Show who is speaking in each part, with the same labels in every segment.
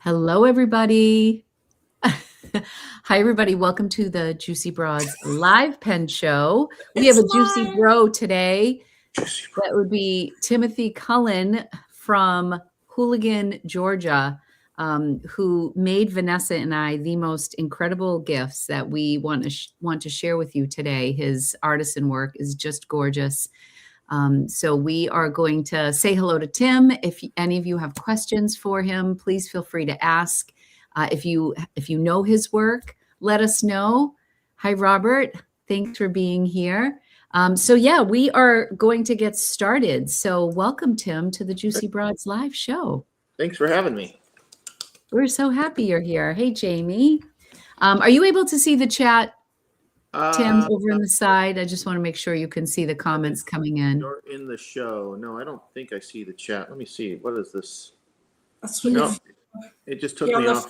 Speaker 1: Hello, everybody. Hi, everybody. Welcome to the Juicy Broads live pen show. We have a juicy bro today. That would be Timothy Cullen from Hooligan, Georgia, who made Vanessa and I the most incredible gifts that we want to share with you today. His artisan work is just gorgeous. So we are going to say hello to Tim. If any of you have questions for him, please feel free to ask. If you know his work, let us know. Hi, Robert. Thanks for being here. So yeah, we are going to get started. So welcome, Tim, to the Juicy Broads live show.
Speaker 2: Thanks for having me.
Speaker 1: We're so happy you're here. Hey, Jamie. Are you able to see the chat? Tim, over on the side. I just want to make sure you can see the comments coming in.
Speaker 2: You're in the show. No, I don't think I see the chat. Let me see. What is this?
Speaker 3: That's what
Speaker 2: No, it just took me off.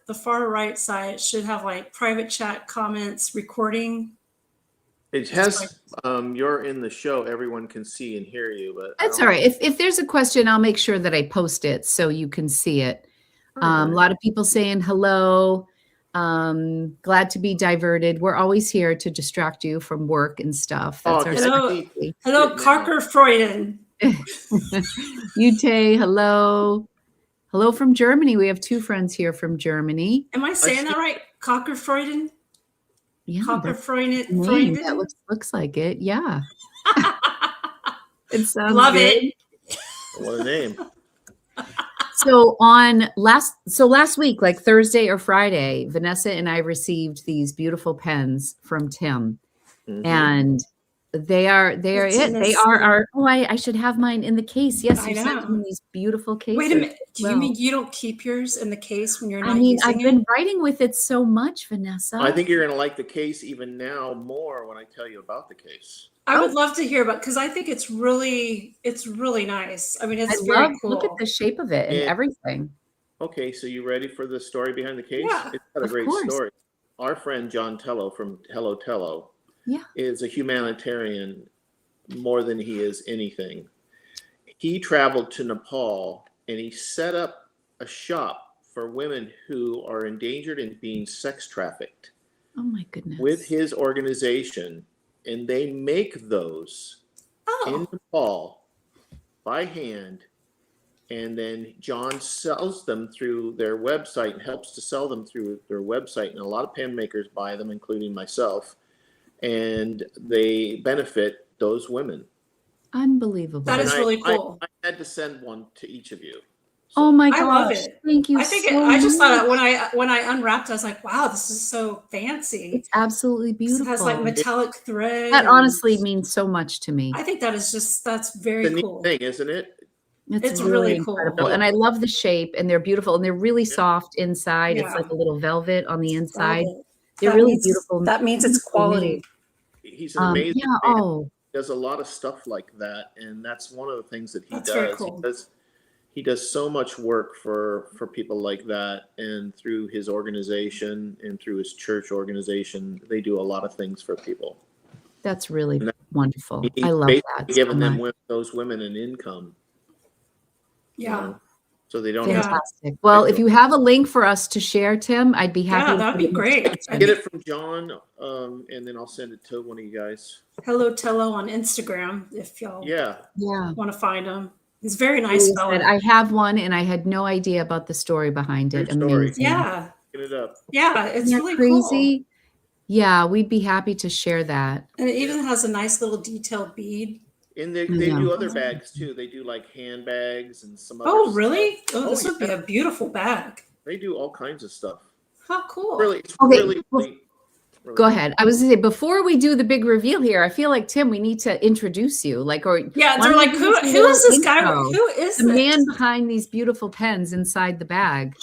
Speaker 3: The far right side should have like private chat, comments, recording.
Speaker 2: It has you're in the show. Everyone can see and hear you, but
Speaker 1: That's all right. If there's a question, I'll make sure that I post it so you can see it. A lot of people saying hello. Glad to be diverted. We're always here to distract you from work and stuff. That's our
Speaker 3: specialty. Hello, Carker Freuden.
Speaker 1: Ute, hello. Hello from Germany. We have two friends here from Germany.
Speaker 3: Am I saying that right? Carker Freuden?
Speaker 1: Yeah.
Speaker 3: Carker Freuden.
Speaker 1: That looks like it. Yeah. It sounds
Speaker 3: Love
Speaker 1: good.
Speaker 3: it.
Speaker 2: What a name.
Speaker 1: So last week, like Thursday or Friday, Vanessa and I received these beautiful pens from Tim, and they are it. They are our. Oh, I should have mine in the case. Yes, you sent me these beautiful cases.
Speaker 3: Wait a minute. Do you mean you don't keep yours in the case when you're not?
Speaker 1: I've been writing with it so much, Vanessa.
Speaker 2: I think you're going to like the case even now more when I tell you about the case.
Speaker 3: I would love to hear about, because I think it's really nice. I mean, it's very cool.
Speaker 1: Look at the shape of it and everything.
Speaker 2: Okay, so you ready for the story behind the case?
Speaker 3: Yeah,
Speaker 2: it's got a great story. Our friend John Tello from Hello Tello is a humanitarian more than he is anything. He traveled to Nepal and he set up a shop for women who are endangered and being sex trafficked.
Speaker 1: Oh my goodness.
Speaker 2: With his organization. And they make those in Nepal by hand. And then John sells them through their website and helps to sell them through their website. And a lot of pen makers buy them, including myself. And they benefit those women.
Speaker 1: Unbelievable.
Speaker 3: That is really cool.
Speaker 2: I had to send one to each of you.
Speaker 1: So, oh my gosh.
Speaker 3: I love it.
Speaker 1: Thank you.
Speaker 3: I just thought when I unwrapped, I was like, wow, this is so fancy.
Speaker 1: It's absolutely beautiful.
Speaker 3: It has like metallic thread.
Speaker 1: That honestly means so much to me.
Speaker 3: I think that's very cool.
Speaker 2: Neat thing, isn't it?
Speaker 3: It's really incredible.
Speaker 1: Cool. And I love the shape, and they're beautiful, and they're really soft inside. It's like a little velvet on the inside. They're really beautiful.
Speaker 3: That means it's quality.
Speaker 2: He's an amazing man. He does a lot of stuff like that, and that's one of the things that he does.
Speaker 3: Very cool.
Speaker 2: He does so much work for people like that, and through his organization and through his church organization, they do a lot of things for people.
Speaker 1: That's really wonderful. I love that.
Speaker 2: Giving those women an income.
Speaker 3: Yeah.
Speaker 2: You know, so they don't.
Speaker 1: Fantastic. Well, if you have a link for us to share, Tim, I'd be happy.
Speaker 3: Yeah, that'd be great.
Speaker 2: Get it from John, and then I'll send it to one of you guys.
Speaker 3: Hello Tello on Instagram, if y'all want to find him. He's a very nice fellow.
Speaker 1: I have one, and I had no idea about the story behind it. Amazing.
Speaker 3: Yeah.
Speaker 2: Get it up.
Speaker 3: Yeah, it's really
Speaker 1: crazy. Cool. Yeah, we'd be happy to share that.
Speaker 3: And it even has a nice little detailed bead.
Speaker 2: And they do other bags too. They do like handbags and some other
Speaker 3: stuff. Really? Oh, this would be a beautiful bag.
Speaker 2: They do all kinds of stuff.
Speaker 3: How cool.
Speaker 2: Really, it's really
Speaker 1: Go ahead. I was going to say, before we do the big reveal here, I feel like, Tim, we need to introduce you. They're
Speaker 3: like, who is this guy? Who is
Speaker 1: the man behind these beautiful pens inside the bag?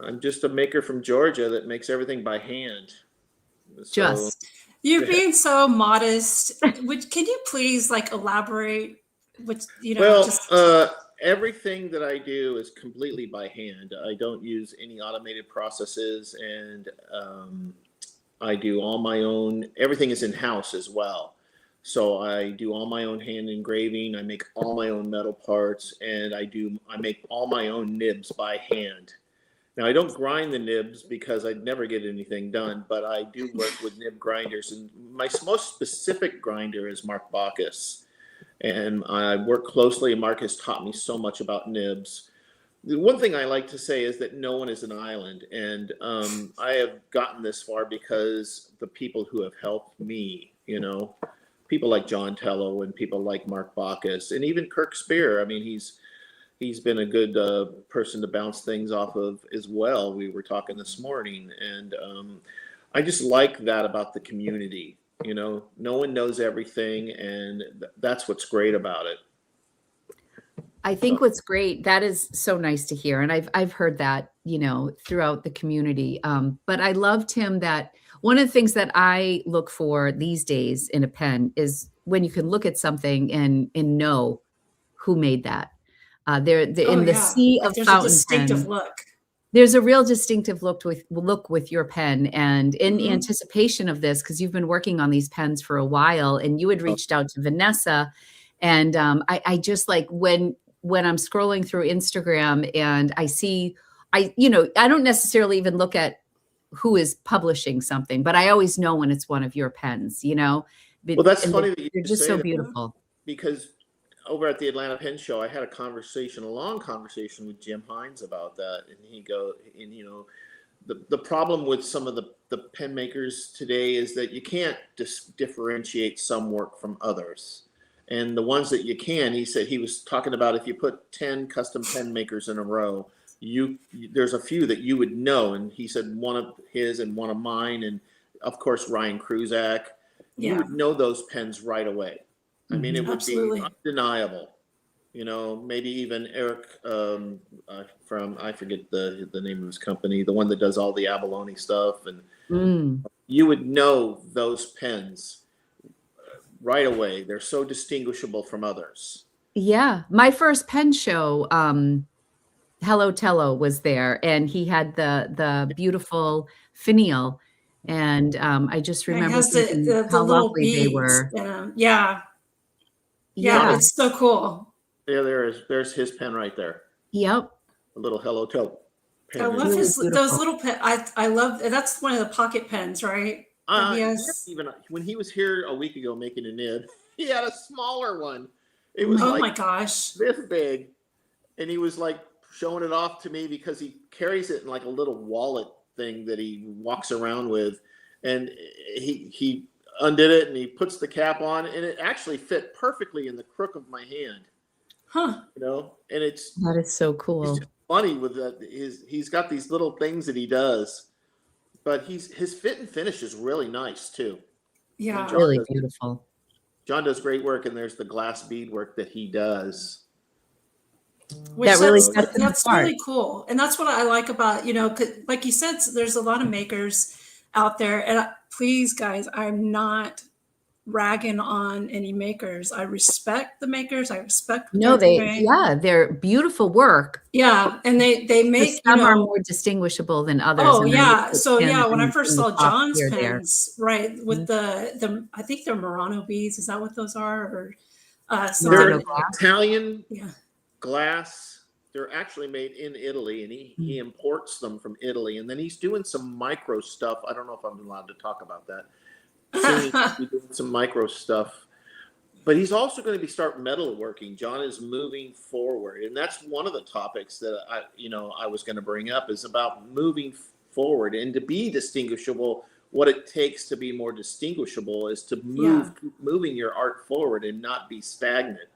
Speaker 2: I'm just a maker from Georgia that makes everything by hand.
Speaker 3: You're being so modest. Can you please elaborate?
Speaker 2: Everything that I do is completely by hand. I don't use any automated processes, and I do all my own. Everything is in-house as well. So I do all my own hand engraving. I make all my own metal parts, and I make all my own nibs by hand. Now, I don't grind the nibs because I'd never get anything done, but I do work with nib grinders. And my most specific grinder is Mark Bacchus. And I work closely, and Mark has taught me so much about nibs. The one thing I like to say is that no one is an island. And I have gotten this far because the people who have helped me, people like John Tello and people like Mark Bacchus, and even Kirk Spear. I mean, he's been a good person to bounce things off of as well. We were talking this morning, and I just like that about the community. No one knows everything, and that's what's great about it.
Speaker 1: I think what's great, that is so nice to hear. And I've heard that, throughout the community. But I love, Tim, that one of the things that I look for these days in a pen is when you can look at something and know who made that. In the sea of fountain
Speaker 3: distinctive
Speaker 1: pen,
Speaker 3: look.
Speaker 1: There's a real distinctive look with your pen. And in anticipation of this, because you've been working on these pens for a while, and you had reached out to Vanessa, and I just like when I'm scrolling through Instagram and I see, I don't necessarily even look at who is publishing something, but I always know when it's one of your pens.
Speaker 2: Well, that's funny that
Speaker 1: you're just so beautiful.
Speaker 2: Because over at the Atlanta Pen Show, I had a long conversation with Jim Hines about that. And the problem with some of the pen makers today is that you can't differentiate some work from others. And the ones that you can, he said, he was talking about if you put 10 custom pen makers in a row, there's a few that you would know. And he said one of his and one of mine, and of course, Ryan Kruzak, you would know those pens right away. I mean, it would be undeniable. Maybe even Eric from, I forget the name of his company, the one that does all the abalone stuff. And you would know those pens right away. They're so distinguishable from others.
Speaker 1: Yeah. My first pen show, Hello Tello was there, and he had the beautiful finial. And I just remember
Speaker 3: the
Speaker 1: how
Speaker 3: little
Speaker 1: lovely
Speaker 3: beads.
Speaker 1: They were.
Speaker 3: Yeah, it's so cool.
Speaker 2: Yeah, there's his pen right there.
Speaker 1: Yep.
Speaker 2: A little Hello Tello pen.
Speaker 3: I love those little pen. I love, that's one of the pocket pens, right?
Speaker 2: Even when he was here a week ago making a nib, he had a smaller one. It was
Speaker 3: my gosh,
Speaker 2: this big, and he was like showing it off to me because he carries it in like a little wallet thing that he walks around with, and he undid it and he puts the cap on, and it actually fit perfectly in the crook of my hand. And
Speaker 1: that is so cool.
Speaker 2: It's just funny with that. He's got these little things that he does, but his fit and finish is really nice too.
Speaker 3: Yeah,
Speaker 1: really beautiful.
Speaker 2: John does great work, and there's the glass bead work that he does.
Speaker 3: That's really cool. And that's what I like about, like you said, there's a lot of makers out there. And please, guys, I'm not ragging on any makers. I respect the makers. I respect.
Speaker 1: They're beautiful work.
Speaker 3: Yeah. And they make,
Speaker 1: some are more distinguishable than others.
Speaker 3: Oh, yeah. So, when I first saw John's pens, right, with the I think they're Murano beads. Is that what those are? Or
Speaker 2: they're Italian. Yeah. Glass. They're actually made in Italy, and he imports them from Italy, and then he's doing some micro stuff. I don't know if I'm allowed to talk about that. He's doing some micro stuff, but he's also going to start metalworking. John is moving forward, and that's one of the topics that I was going to bring up is about moving forward and to be distinguishable. What it takes to be more distinguishable is to moving your art forward and not be stagnant.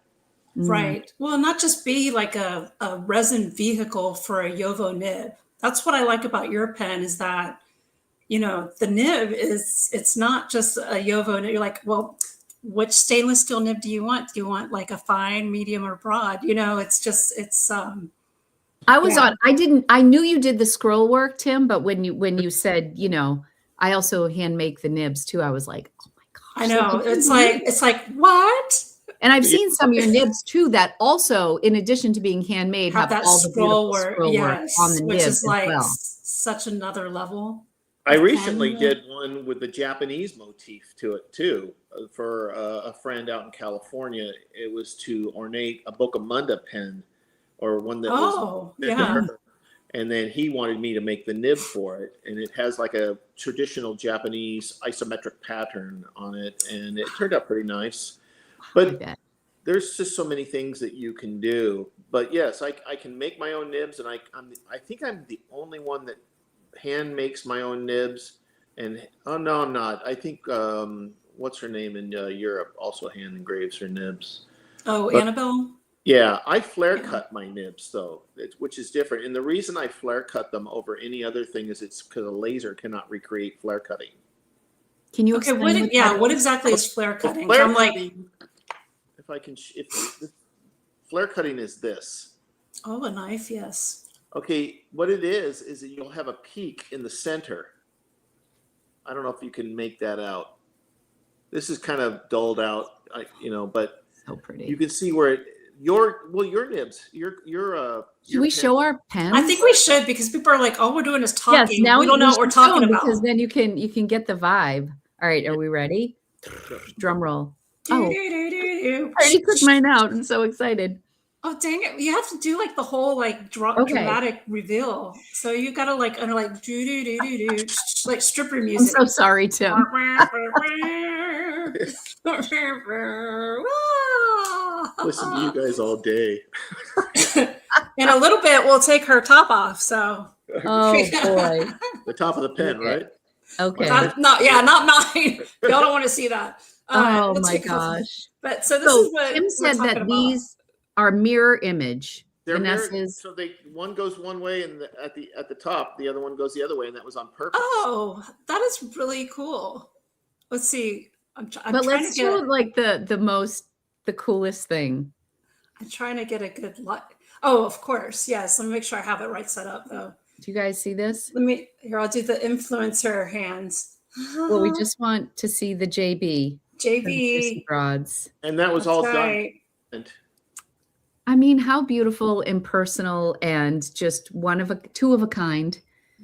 Speaker 3: Right. Well, not just be like a resin vehicle for a Yovo nib. That's what I like about your pen is that, the nib it's not just a Yovo nib. You're like, well, which stainless steel nib do you want? Do you want like a fine, medium, or broad?
Speaker 1: I knew you did the scroll work, Tim, but when you said, I also hand make the nibs too, I was like, oh my gosh.
Speaker 3: I know. It's like, what?
Speaker 1: And I've seen some of your nibs too that also, in addition to being handmade, have all the scroll work on the
Speaker 3: which
Speaker 1: nibs
Speaker 3: is like
Speaker 1: as well.
Speaker 3: such another level.
Speaker 2: I recently did one with the Japanese motif to it too, for a friend out in California. It was to ornate a Bokamunda pen, or one that was meant to her. And then he wanted me to make the nib for it, and it has like a traditional Japanese isometric pattern on it, and it turned out pretty nice. But there's just so many things that you can do. But yes, I can make my own nibs, and I think I'm the only one that hand makes my own nibs. And oh no, I'm not. I think what's her name in Europe also hand engraves her nibs.
Speaker 3: Oh, but, Annabelle.
Speaker 2: Yeah, I flare cut my nibs though, which is different. And the reason I flare cut them over any other thing is it's because a laser cannot recreate flare cutting.
Speaker 1: Can you explain?
Speaker 3: What exactly is flare cutting?
Speaker 2: Flare cutting, if the flare cutting is this.
Speaker 3: Oh, a knife, yes.
Speaker 2: Okay, what it is that you'll have a peak in the center. I don't know if you can make that out. This is kind of dulled out, but
Speaker 1: so pretty.
Speaker 2: You can see where your nibs,
Speaker 1: Should we show our pens?
Speaker 3: I think we should, because people are like, all we're doing is talking.
Speaker 1: Yes, now
Speaker 3: we don't know what we're talking about.
Speaker 1: Because then you can get the vibe. All right, are we ready? Drum roll. Oh, I already took mine out. I'm so excited.
Speaker 3: Oh, dang it. You have to do like the whole like dramatic reveal. So you got to like stripper music.
Speaker 1: I'm so sorry, Tim.
Speaker 2: Listen to you guys all day.
Speaker 3: In a little bit, we'll take her top off. So.
Speaker 1: Oh boy.
Speaker 2: The top of the pen, right?
Speaker 1: Okay.
Speaker 3: Not mine. Y'all don't want to see that.
Speaker 1: Oh my gosh.
Speaker 3: But so this is what
Speaker 1: Tim said that these are mirror image.
Speaker 2: They're so one goes one way, and at the top, the other one goes the other way, and that was on purpose.
Speaker 3: Oh, that is really cool. Let's see.
Speaker 1: But let's show like the coolest thing.
Speaker 3: I'm trying to get a good look. Oh, of course. Yes. Let me make sure I have it right set up though.
Speaker 1: Do you guys see this?
Speaker 3: I'll do the influencer hands.
Speaker 1: Well, we just want to see the JB rods.
Speaker 2: And that was all done.
Speaker 1: I mean, how beautiful and personal, and just two of a kind.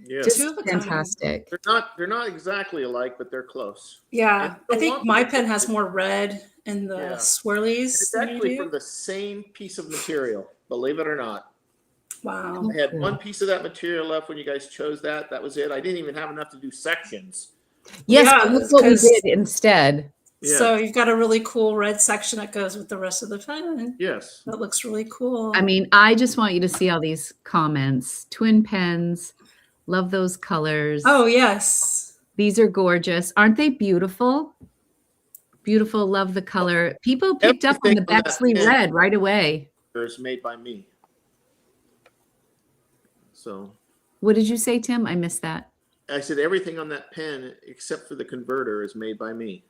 Speaker 2: Yeah,
Speaker 1: just fantastic.
Speaker 2: They're not exactly alike, but they're close.
Speaker 3: Yeah, I think my pen has more red in the swirlies.
Speaker 2: It's actually from the same piece of material, believe it or not.
Speaker 3: Wow.
Speaker 2: I had one piece of that material left when you guys chose that. That was it. I didn't even have enough to do sections.
Speaker 1: Yes, that's what we did instead.
Speaker 2: Yeah.
Speaker 3: So you've got a really cool red section that goes with the rest of the pen.
Speaker 2: Yes.
Speaker 3: That looks really cool.
Speaker 1: I mean, I just want you to see all these comments. Twin pens. Love those colors.
Speaker 3: Oh, yes.
Speaker 1: These are gorgeous. Aren't they beautiful? Beautiful. Love the color. People picked up on the Bexley red right away.
Speaker 2: It's made by me. So.
Speaker 1: What did you say, Tim? I missed that.
Speaker 2: I said everything on that pen except for the converter is made by me.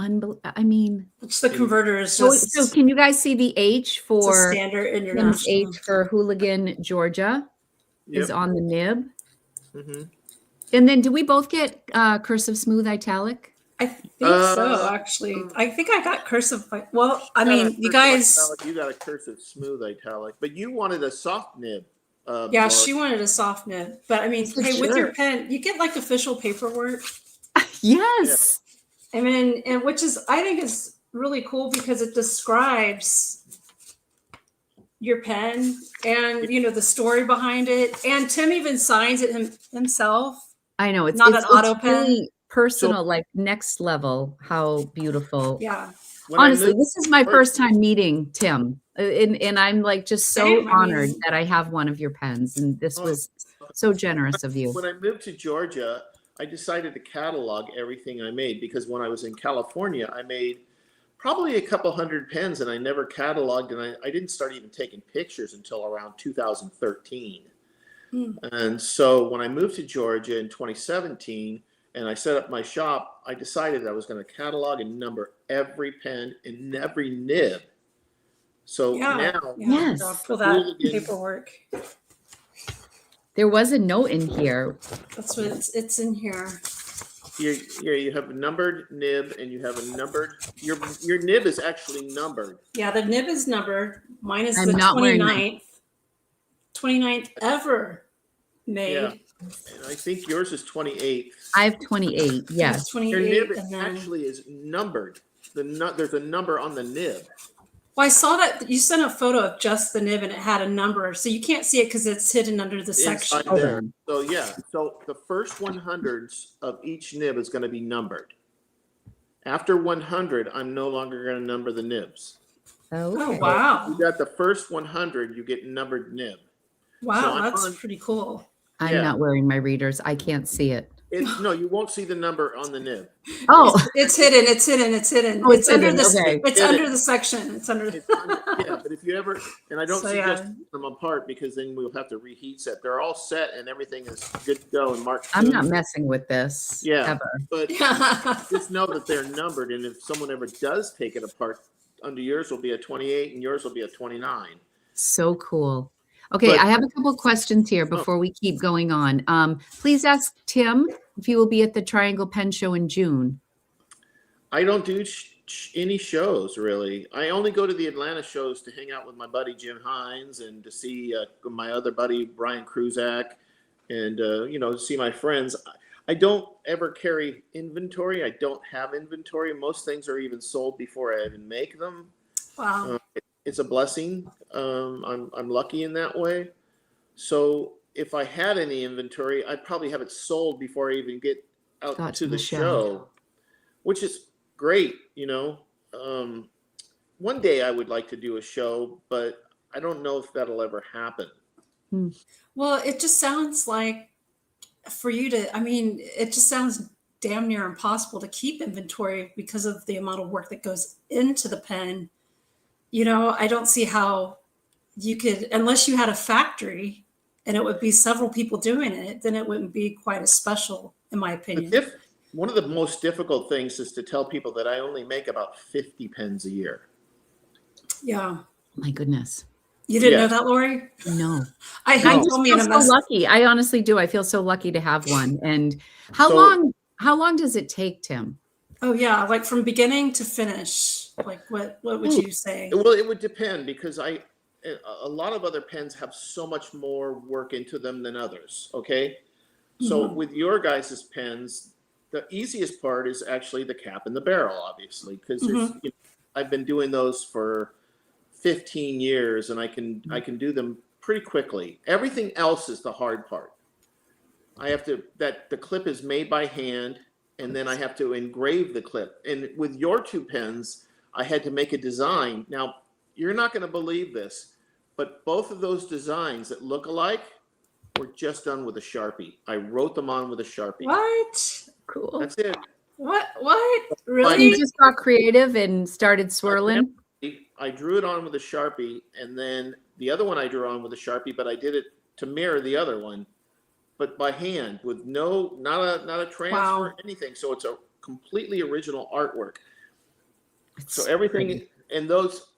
Speaker 1: I mean,
Speaker 3: which the converter is just.
Speaker 1: So can you guys see the H for
Speaker 3: standard international?
Speaker 1: H for Hooligan Georgia is on the nib.
Speaker 2: Mm-hmm.
Speaker 1: And then, do we both get cursive smooth italic?
Speaker 3: I think so. Actually, I think I got cursive. Well, I mean, you guys.
Speaker 2: Italic, you got a cursive smooth italic, but you wanted a soft nib.
Speaker 3: Yeah, she wanted a soft nib, but I mean, hey, with your pen, you get like official paperwork.
Speaker 1: Yes.
Speaker 3: Yeah. I mean, and which is, I think is really cool because it describes your pen and, the story behind it. And Tim even signs it himself.
Speaker 1: I know. It's
Speaker 3: not an auto pen.
Speaker 1: Really personal, like next level. How beautiful.
Speaker 3: Yeah.
Speaker 1: Honestly, this is my first time meeting Tim. And I'm like just so honored that I have one of your pens. And this was so generous of you.
Speaker 2: When I moved to Georgia, I decided to catalog everything I made, because when I was in California, I made probably a couple hundred pens and I never cataloged, and I didn't start even taking pictures until around 2013. And so when I moved to Georgia in 2017 and I set up my shop, I decided I was going to catalog and number every pen and every nib. So now,
Speaker 3: for that paperwork.
Speaker 1: There was a note in here.
Speaker 3: That's what it's in here.
Speaker 2: You have a numbered nib and you have a numbered. Your nib is actually numbered.
Speaker 3: Yeah, the nib is numbered. Mine is the 29th. 29th ever made.
Speaker 2: And I think yours is 28.
Speaker 1: I have 28. Yes.
Speaker 3: It's
Speaker 2: Your
Speaker 3: 28,
Speaker 2: nib
Speaker 3: and then
Speaker 2: actually is numbered. There's a number on the nib.
Speaker 3: well, I saw that you sent a photo of just the nib, and it had a number, so you can't see it because it's hidden under the section.
Speaker 2: Inside there. So yeah, so the first 100s of each nib is going to be numbered. After 100, I'm no longer going to number the nibs.
Speaker 1: Okay.
Speaker 3: Oh wow!
Speaker 2: You got the first 100, you get numbered nib.
Speaker 3: Wow,
Speaker 2: So
Speaker 3: that's pretty cool.
Speaker 1: I'm
Speaker 2: Yeah.
Speaker 1: not wearing my readers. I can't see it.
Speaker 2: No, you won't see the number on the nib.
Speaker 1: Oh,
Speaker 3: It's hidden. It's hidden. It's hidden.
Speaker 1: Oh, it's
Speaker 3: it's under
Speaker 1: hidden,
Speaker 3: the.
Speaker 1: okay.
Speaker 3: It's
Speaker 2: Hidden.
Speaker 3: under the section. It's under.
Speaker 2: Yeah, but if you ever, and I don't
Speaker 3: So,
Speaker 2: suggest
Speaker 3: yeah.
Speaker 2: them apart because then we'll have to reheat set. They're all set and everything is good to go and marked.
Speaker 1: I'm not
Speaker 2: soon.
Speaker 1: messing with this.
Speaker 2: Yeah.
Speaker 1: Ever.
Speaker 2: But
Speaker 3: Yeah.
Speaker 2: just know that they're numbered, and if someone ever does take it apart, under yours will be a 28 and yours will be a 29.
Speaker 1: So cool. Okay,
Speaker 2: But-
Speaker 1: I have a couple questions here before we keep going on. Please ask Tim if he will be at the Triangle Pen Show in June.
Speaker 2: I don't do any shows really. I only go to the Atlanta shows to hang out with my buddy Jim Hines and to see my other buddy Brian Kruzak, and see my friends. I don't ever carry inventory. I don't have inventory. Most things are even sold before I even make them.
Speaker 3: Wow.
Speaker 2: It's a blessing. I'm lucky in that way. So if I had any inventory, I'd probably have it sold before I even get out to the show, which is great. One day I would like to do a show, but I don't know if that'll ever happen.
Speaker 3: Well, it just sounds like for you to. I mean, it just sounds damn near impossible to keep inventory because of the amount of work that goes into the pen. I don't see how you could, unless you had a factory and it would be several people doing it, then it wouldn't be quite as special, in my opinion.
Speaker 2: One of the most difficult things is to tell people that I only make about 50 pens a year.
Speaker 3: Yeah.
Speaker 1: My goodness.
Speaker 3: You didn't
Speaker 2: Yeah.
Speaker 3: know that, Lori?
Speaker 1: No.
Speaker 3: I
Speaker 1: I
Speaker 3: told me in
Speaker 1: feel
Speaker 3: a
Speaker 1: so
Speaker 3: message.
Speaker 1: lucky. I honestly do. I feel so lucky to have one. And how long does it take, Tim?
Speaker 3: Oh yeah, like from beginning to finish. Like what would you say?
Speaker 2: Well, it would depend because a lot of other pens have so much more work into them than others. Okay. So with your guys' pens, the easiest part is actually the cap and the barrel, obviously, because I've been doing those for 15 years and I can do them pretty quickly. Everything else is the hard part. The clip is made by hand, and then I have to engrave the clip. And with your two pens, I had to make a design. Now, you're not going to believe this, but both of those designs that look alike were just done with a Sharpie. I wrote them on with a Sharpie.
Speaker 3: What?
Speaker 1: Cool.
Speaker 2: That's it.
Speaker 3: What?
Speaker 1: You
Speaker 3: Really?
Speaker 1: just got creative and started swirling?
Speaker 2: I drew it on with a Sharpie, and then the other one I drew on with a Sharpie, but I did it to mirror the other one, but by hand with not a transfer,
Speaker 3: Wow.
Speaker 2: anything. So it's a completely original artwork.
Speaker 1: It's
Speaker 2: So everything,
Speaker 1: pretty.
Speaker 2: and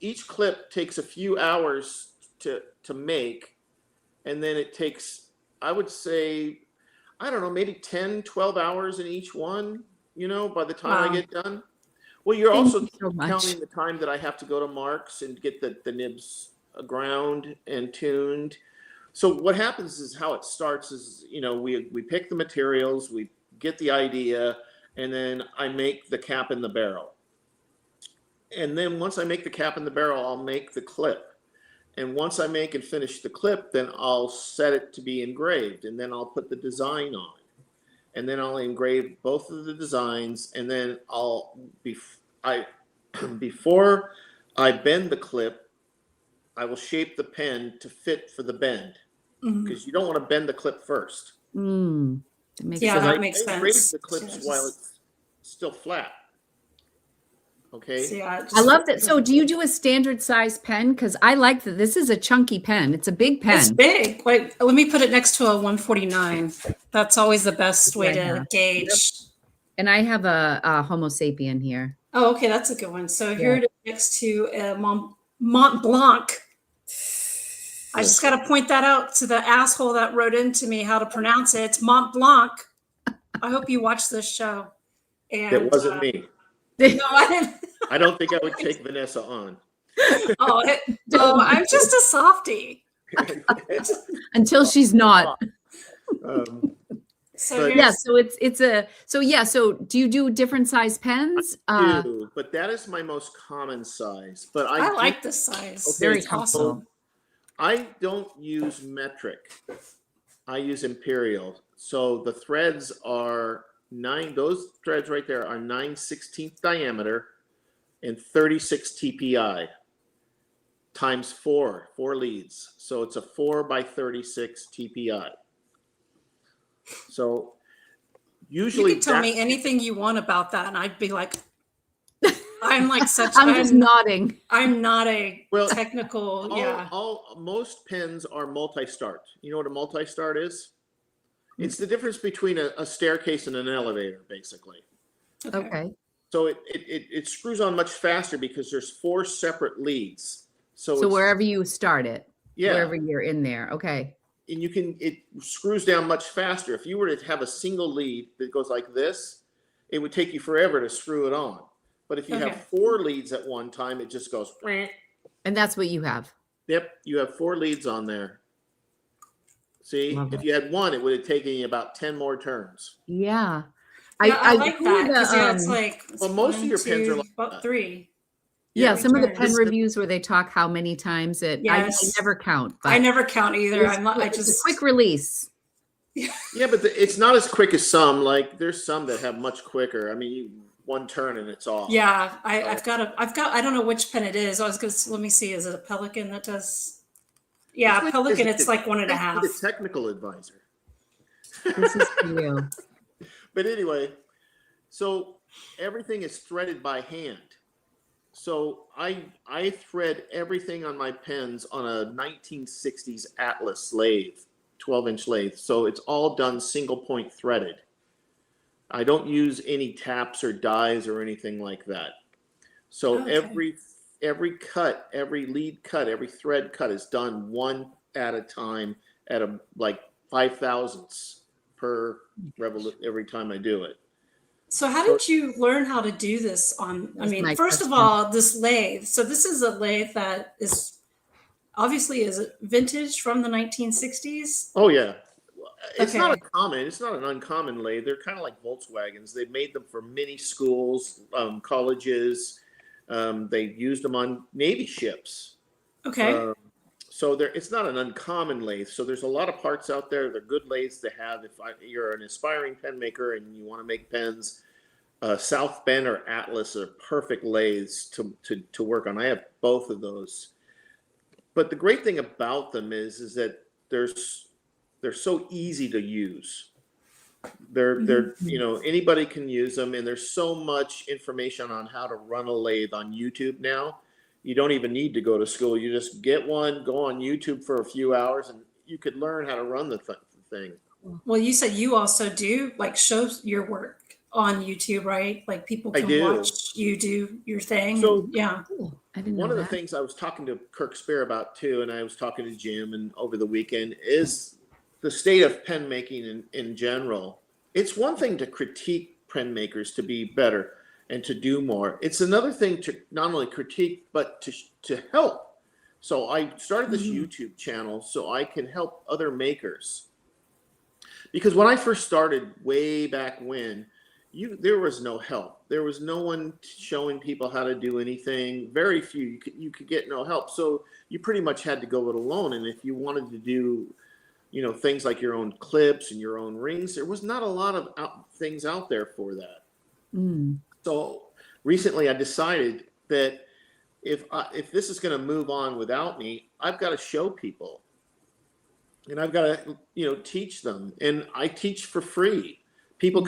Speaker 2: each clip takes a few hours to make, and then it takes, I would say, I don't know, maybe 10, 12 hours in each one, by the time
Speaker 3: Wow.
Speaker 2: I get done. Well, you're
Speaker 1: Thank
Speaker 2: also
Speaker 1: you so much.
Speaker 2: counting the time that I have to go to Mark's and get the nibs ground and tuned. So what happens is how it starts is, we pick the materials, we get the idea, and then I make the cap and the barrel. And then once I make the cap and the barrel, I'll make the clip. And once I make and finish the clip, then I'll set it to be engraved, and then I'll put the design on. And then I'll engrave both of the designs, and then before I bend the clip, I will shape the pen to fit for the bend, because you don't want to bend the clip first.
Speaker 1: That makes
Speaker 3: Yeah,
Speaker 1: sense.
Speaker 3: that makes
Speaker 2: I engrave
Speaker 3: sense.
Speaker 2: the clips while it's still flat. Okay.
Speaker 3: So, yeah,
Speaker 1: I love that. So do you do a standard size pen? Because I like that. This is a chunky pen. It's a big pen.
Speaker 3: It's big. Like, let me put it next to a 149. That's always the best way to gauge.
Speaker 1: And I have a Homo sapien here.
Speaker 3: Oh, okay, that's a good one. So here it is next to a Mont Blanc. I just got to point that out to the asshole that wrote into me how to pronounce it. It's Mont Blanc. I hope you watch this show. And
Speaker 2: It wasn't me.
Speaker 3: No, I didn't.
Speaker 2: I don't think I would take Vanessa on.
Speaker 3: I'm just a softie.
Speaker 1: Until she's not.
Speaker 3: So
Speaker 2: But
Speaker 1: Yeah,
Speaker 3: here's
Speaker 1: so do you do different size pens?
Speaker 2: but that is my most common size. But I
Speaker 3: I
Speaker 2: do.
Speaker 3: like this size.
Speaker 2: Okay,
Speaker 1: Very
Speaker 3: It's
Speaker 1: comfortable.
Speaker 3: awesome.
Speaker 2: I don't use metric. I use imperial. So the threads are those threads right there are 9/16 diameter and 36 TPI times four leads. So it's a 4x36 TPI. So
Speaker 3: You
Speaker 2: usually
Speaker 3: could tell me anything you want about that, and I'd be like,
Speaker 1: I'm just nodding.
Speaker 3: I'm not a
Speaker 2: well,
Speaker 3: technical, yeah.
Speaker 2: most pens are multi-start. You know what a multi-start is? It's the difference between a staircase and an elevator, basically.
Speaker 1: Okay.
Speaker 2: So it screws on much faster because there's 4 separate leads.
Speaker 1: So wherever you start it,
Speaker 2: yeah,
Speaker 1: wherever you're in there. Okay.
Speaker 2: and it screws down much faster. If you were to have a single lead that goes like this, it would take you forever to screw it on. But if you
Speaker 3: Okay.
Speaker 2: have 4 leads at one time, it just goes.
Speaker 1: And that's what you have.
Speaker 2: Yep, you have 4 leads on there. See,
Speaker 1: Love
Speaker 2: if
Speaker 1: it.
Speaker 2: you had one, it would have taken you about 10 more turns.
Speaker 1: Yeah.
Speaker 3: Yeah, I like
Speaker 1: heard,
Speaker 3: that because it's like
Speaker 2: Well, most of your pens are like
Speaker 3: about
Speaker 2: that.
Speaker 3: 3.
Speaker 1: Yeah, some of the
Speaker 3: turns.
Speaker 1: pen reviews where they talk how many times I
Speaker 3: Yes.
Speaker 1: never count. But
Speaker 3: I never count either.
Speaker 1: it's a quick release.
Speaker 2: Yeah, but it's not as quick as some. Like there's some that have much quicker. I mean, one turn and it's off.
Speaker 3: Yeah, I've got I don't know which pen it is. I was gonna let me see. Is it a Pelican that does? Yeah, Pelican. It's like 1.5.
Speaker 2: The technical advisor.
Speaker 1: This is for you.
Speaker 2: But anyway, so everything is threaded by hand. So I thread everything on my pens on a 1960s Atlas lathe, 12-inch lathe. So it's all done single point threaded. I don't use any taps or dies or anything like that. So
Speaker 3: Okay.
Speaker 2: every cut, every lead cut, every thread cut is done one at a time at a like 5/1000ths per every time I do it.
Speaker 3: So how did you learn how to do this on? I
Speaker 1: That's
Speaker 3: mean,
Speaker 1: my
Speaker 3: first of
Speaker 1: question.
Speaker 3: all, this lathe. So this is a lathe that is obviously is it vintage from the 1960s.
Speaker 2: Oh yeah, it's not
Speaker 3: Okay.
Speaker 2: it's not an uncommon lathe. They're kind of like Volkswagens. They've made them for many schools, colleges. They used them on Navy ships.
Speaker 3: Okay.
Speaker 2: So it's not an uncommon lathe. So there's a lot of parts out there. They're good lathes to have if you're an aspiring pen maker and you want to make pens. South Bend or Atlas are perfect lathes to work on. I have both of those. But the great thing about them is that they're so easy to use. They're anybody can use them, and there's so much information on how to run a lathe on YouTube now. You don't even need to go to school. You just get one, go on YouTube for a few hours, and you could learn how to run the thing.
Speaker 3: Well, you said you also do like show your work on YouTube, right? Like people
Speaker 2: I
Speaker 3: can
Speaker 2: do.
Speaker 3: watch you do your thing.
Speaker 2: So
Speaker 3: yeah.
Speaker 1: Cool. I didn't know
Speaker 2: One of the
Speaker 1: that.
Speaker 2: things I was talking to Kirk Spear about too, and I was talking to Jim and over the weekend, is the state of pen making in general. It's one thing to critique pen makers to be better and to do more. It's another thing to not only critique, but to help. So I started this YouTube channel so I can help other makers. Because when I first started way back when, there was no help. There was no one showing people how to do anything. Very few. You could get no help. So you pretty much had to go it alone. And if you wanted to do, things like your own clips and your own rings, there was not a lot of things out there for that.
Speaker 1: Mm.
Speaker 2: So recently I decided that if this is going to move on without me, I've got to show people. And I've got to, teach them. And I teach for free. People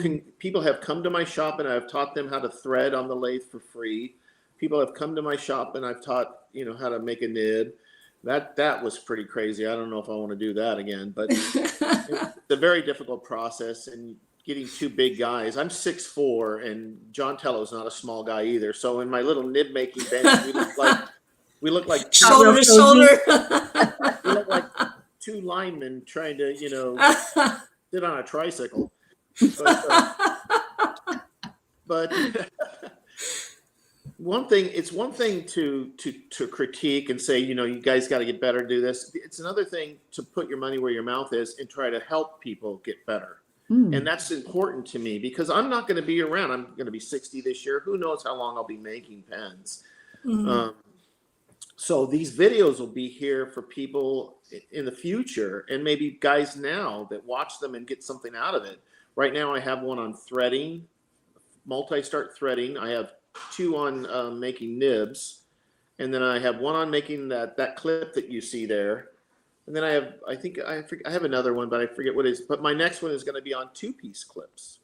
Speaker 2: have come to my shop and I've taught them how to thread on the lathe for free. People have come to my shop and I've taught, how to make a nib. That was pretty crazy. I don't know if I want to do that again, but it's a very difficult process and getting two big guys. I'm 6'4" and John Tello's not a small guy either. So in my little nib making bench, we look like
Speaker 3: shoulder to shoulder.
Speaker 2: we look like two linemen trying to, sit on a tricycle. But it's one thing to critique and say, you guys got to get better, do this. It's another thing to put your money where your mouth is and try to help people get better. And that's important to me because I'm not going to be around. I'm going to be 60 this year. Who knows how long I'll be making pens. So these videos will be here for people in the future, and maybe guys now that watch them and get something out of it. Right now I have one on threading, multi-start threading. I have 2 on making nibs, and then I have 1 on making that clip that you see there. And then I have another one, but I forget what it is. But my next one is going to be on 2-piece clips.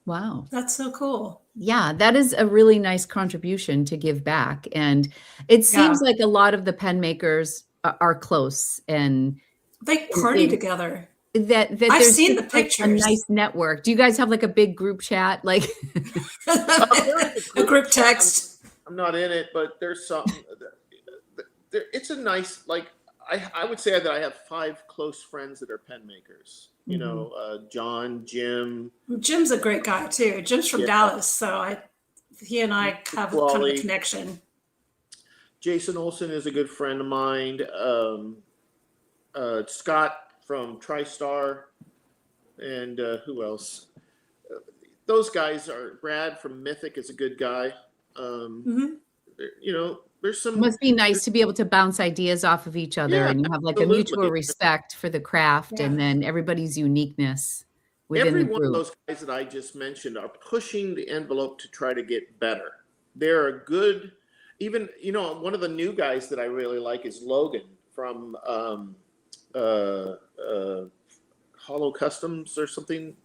Speaker 1: Wow.
Speaker 3: That's so cool.
Speaker 1: Yeah, that is a really nice contribution to give back. And it seems like a lot of the pen makers are close and
Speaker 3: they party together.
Speaker 1: That
Speaker 3: I've
Speaker 1: there's
Speaker 3: seen the
Speaker 1: like
Speaker 3: pictures.
Speaker 1: a nice network. Do you guys have like a big group chat? Like
Speaker 3: a group text.
Speaker 2: I'm not in it, but there's something. It's a nice, like, I would say that I have 5 close friends that are pen makers. You know, John, Jim.
Speaker 3: Jim's a great guy too. Jim's from Dallas, so he and I have kind of a connection.
Speaker 2: Jason Olson is a good friend of mine. Scott from TriStar, and who else? Those guys are. Brad from Mythic is a good guy. You know, there's some.
Speaker 1: It must be nice to be able to bounce ideas off of each other, and you have like a mutual respect for the craft, and then everybody's uniqueness within the group.
Speaker 2: Every one of those guys that I just mentioned are pushing the envelope to try to get better. They're a good. Even, you know, one of the new guys that I really like is Logan from Hollow Customs or something.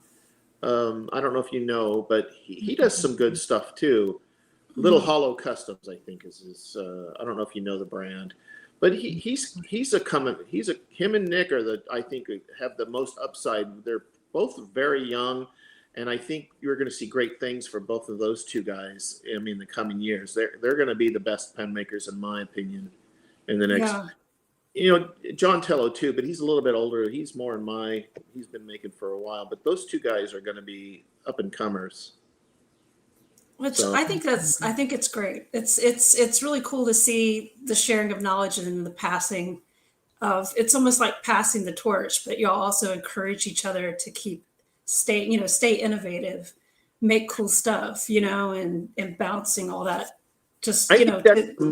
Speaker 2: I don't know if you know, but he does some good stuff too. Little Hollow Customs, I think, is his. I don't know if you know the brand, but him and Nick are I think have the most upside. They're both very young, and I think you're going to see great things for both of those 2 guys. I mean, the coming years, they're going to be the best pen makers, in my opinion, in the next. You know, John Tello too, but he's a little bit older. He's more he's been making for a while, but those 2 guys are going to be up and comers.
Speaker 3: Which I think it's great. It's really cool to see the sharing of knowledge and the passing of. It's almost like passing the torch, but y'all also encourage each other to stay innovative, make cool stuff, you know, and bouncing all that. Just, you know,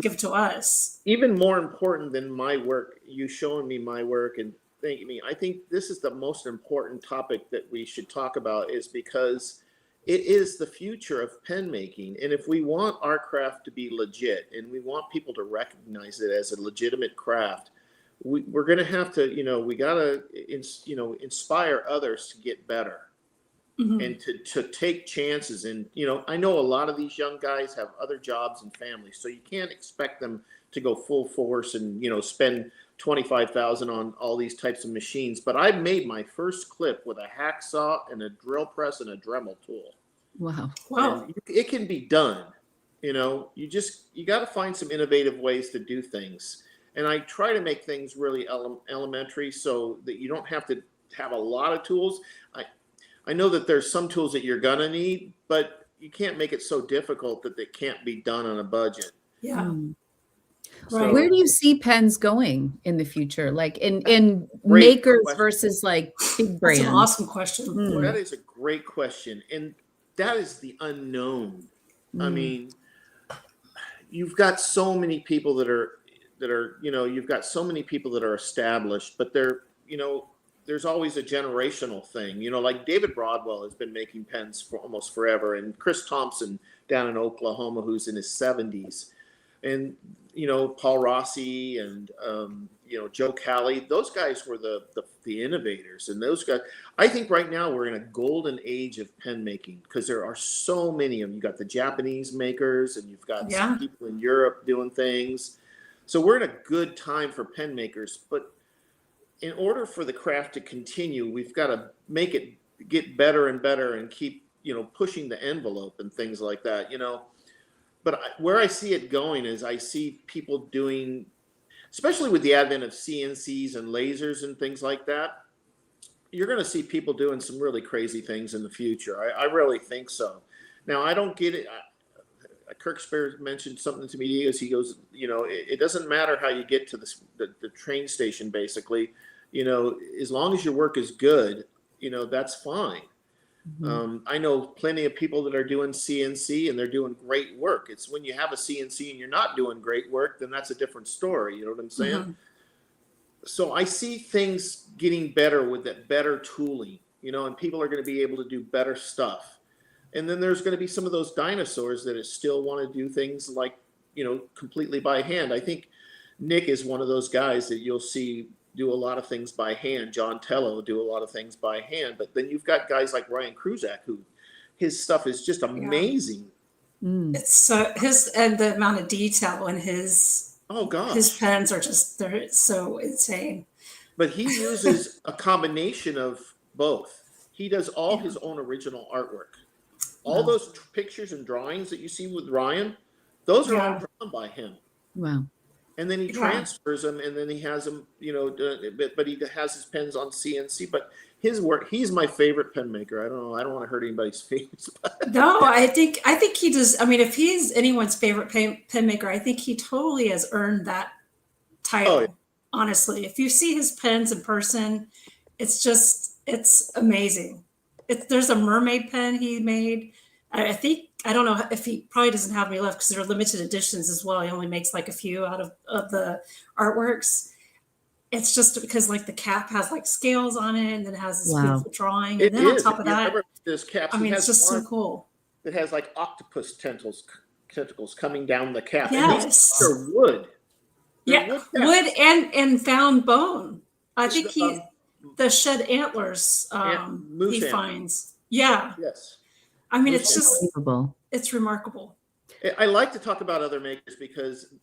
Speaker 3: give to us.
Speaker 2: Even more important than my work, you showing me my work and thanking me. I think this is the most important topic that we should talk about, is because it is the future of pen making. And if we want our craft to be legit and we want people to recognize it as a legitimate craft, we're going to have to, you know, we got to, inspire others to get better. And to take chances. And, you know, I know a lot of these young guys have other jobs and families, so you can't expect them to go full force and, you know, spend $25,000 on all these types of machines. But I made my first clip with a hacksaw and a drill press and a Dremel tool.
Speaker 1: Wow.
Speaker 2: And it can be done. You know, you got to find some innovative ways to do things. And I try to make things really elementary so that you don't have to have a lot of tools. I know that there's some tools that you're gonna need, but you can't make it so difficult that they can't be done on a budget.
Speaker 3: Yeah.
Speaker 1: Right. Where do you see pens going in the future? Like in makers versus like big brands?
Speaker 3: That's an awesome question.
Speaker 2: Well, that is a great question. And that is the unknown. I mean, you've got so many people that are, you know, you've got so many people that are established, but they're, you know, there's always a generational thing, you know, like David Broadwell has been making pens for almost forever. And Chris Thompson down in Oklahoma, who's in his 70s, and, you know, Paul Rossi and, you know, Joe Cali, those guys were the innovators. And those guys, I think right now we're in a golden age of pen making because there are so many of them. You got the Japanese makers and you've got some people in Europe doing things. So we're in a good time for pen makers, but in order for the craft to continue, we've got to make it get better and better and keep, you know, pushing the envelope and things like that, you know. But where I see it going is I see people doing, especially with the advent of CNCs and lasers and things like that, you're going to see people doing some really crazy things in the future. I really think so. Now, I don't get it. Kirk Spears mentioned something to me. He goes, you know, it doesn't matter how you get to the train station, basically. You know, as long as your work is good, that's fine.
Speaker 1: Mhm.
Speaker 2: I know plenty of people that are doing CNC and they're doing great work. It's when you have a CNC and you're not doing great work, then that's a different story. You know what I'm saying?
Speaker 3: Mm-hmm.
Speaker 2: So I see things getting better with that better tooling, and people are going to be able to do better stuff. And then there's going to be some of those dinosaurs that still want to do things like, completely by hand. I think Nick is one of those guys that you'll see do a lot of things by hand. John Tello do a lot of things by hand. But then you've got guys like Ryan Kruzak, who his stuff is just amazing.
Speaker 1: Mm.
Speaker 3: It's so and the amount of detail in his
Speaker 2: Oh
Speaker 3: his
Speaker 2: gosh.
Speaker 3: pens they're so insane.
Speaker 2: But he uses a combination of both. He does all
Speaker 3: Yeah.
Speaker 2: his own original artwork. All
Speaker 1: Wow.
Speaker 2: those pictures and drawings that you see with Ryan, those are all
Speaker 3: Yeah.
Speaker 2: drawn by him.
Speaker 1: Wow.
Speaker 2: And then he
Speaker 3: Yeah.
Speaker 2: transfers them, and then he has them, but he has his pens on CNC. But his work, he's my favorite pen maker. I don't know. I don't want to hurt anybody's feelings. But
Speaker 3: No, I think he does. I mean, if he's anyone's favorite pen maker, I think he totally has earned that title.
Speaker 2: Oh, yeah.
Speaker 3: Honestly, if you see his pens in person, it's amazing. There's a mermaid pen he made. I think I don't know if he probably doesn't have any left because they're limited editions as well. He only makes like a few out of the artworks. It's just because like the cap has like scales on it and then it has this
Speaker 1: Wow.
Speaker 3: beautiful drawing.
Speaker 2: It
Speaker 3: And then on
Speaker 2: is.
Speaker 3: top of that,
Speaker 2: Remember this caps.
Speaker 3: I
Speaker 2: He
Speaker 3: mean, it's
Speaker 2: has
Speaker 3: just so
Speaker 2: one
Speaker 3: cool.
Speaker 2: that has like octopus tentacles coming down the cap.
Speaker 3: Yes.
Speaker 2: And these are wood. They're
Speaker 3: Yeah,
Speaker 2: caps.
Speaker 3: wood and found bone. I think
Speaker 2: Um,
Speaker 3: the shed antlers
Speaker 2: moose
Speaker 3: he
Speaker 2: antler.
Speaker 3: finds. Yeah,
Speaker 2: Yes.
Speaker 3: I mean
Speaker 2: Moose
Speaker 3: it's just
Speaker 1: Unbelievable.
Speaker 3: it's remarkable.
Speaker 2: I like to talk about other makers because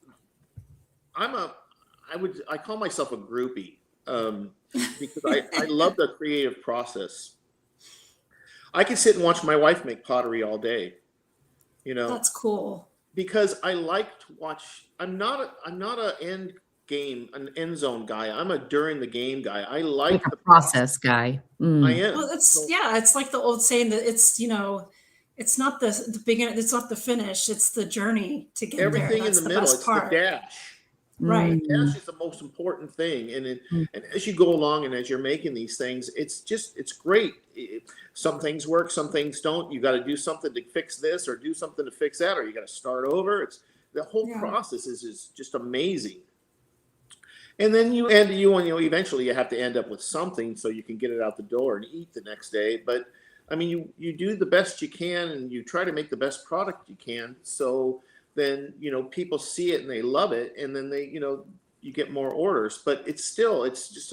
Speaker 2: I call myself a groupie because I love the creative process. I can sit and watch my wife make pottery all day,
Speaker 3: That's cool.
Speaker 2: because I like to watch. I'm not an end zone guy. I'm a during the game guy. I like
Speaker 1: Like
Speaker 2: the
Speaker 1: a process guy. Mm.
Speaker 2: I am.
Speaker 3: Well,
Speaker 2: So
Speaker 3: it's like the old saying that it's it's not the beginning, it's not the finish, it's the journey to get there.
Speaker 2: everything in
Speaker 3: That's
Speaker 2: the
Speaker 3: the
Speaker 2: middle,
Speaker 3: best
Speaker 2: it's
Speaker 3: part.
Speaker 2: the dash.
Speaker 3: Right.
Speaker 2: The
Speaker 1: Mm.
Speaker 2: dash is the most important thing, and
Speaker 1: Mm.
Speaker 2: and as you go along and as you're making these things, it's great. Some things work, some things don't. You got to do something to fix this, or do something to fix that, or you got to start over. It's the whole
Speaker 3: Yeah.
Speaker 2: process is just amazing. And then eventually you have to end up with something so you can get it out the door and eat the next day. But I mean, you do the best you can, and you try to make the best product you can. So then people see it and they love it, and then you get more orders. But it's just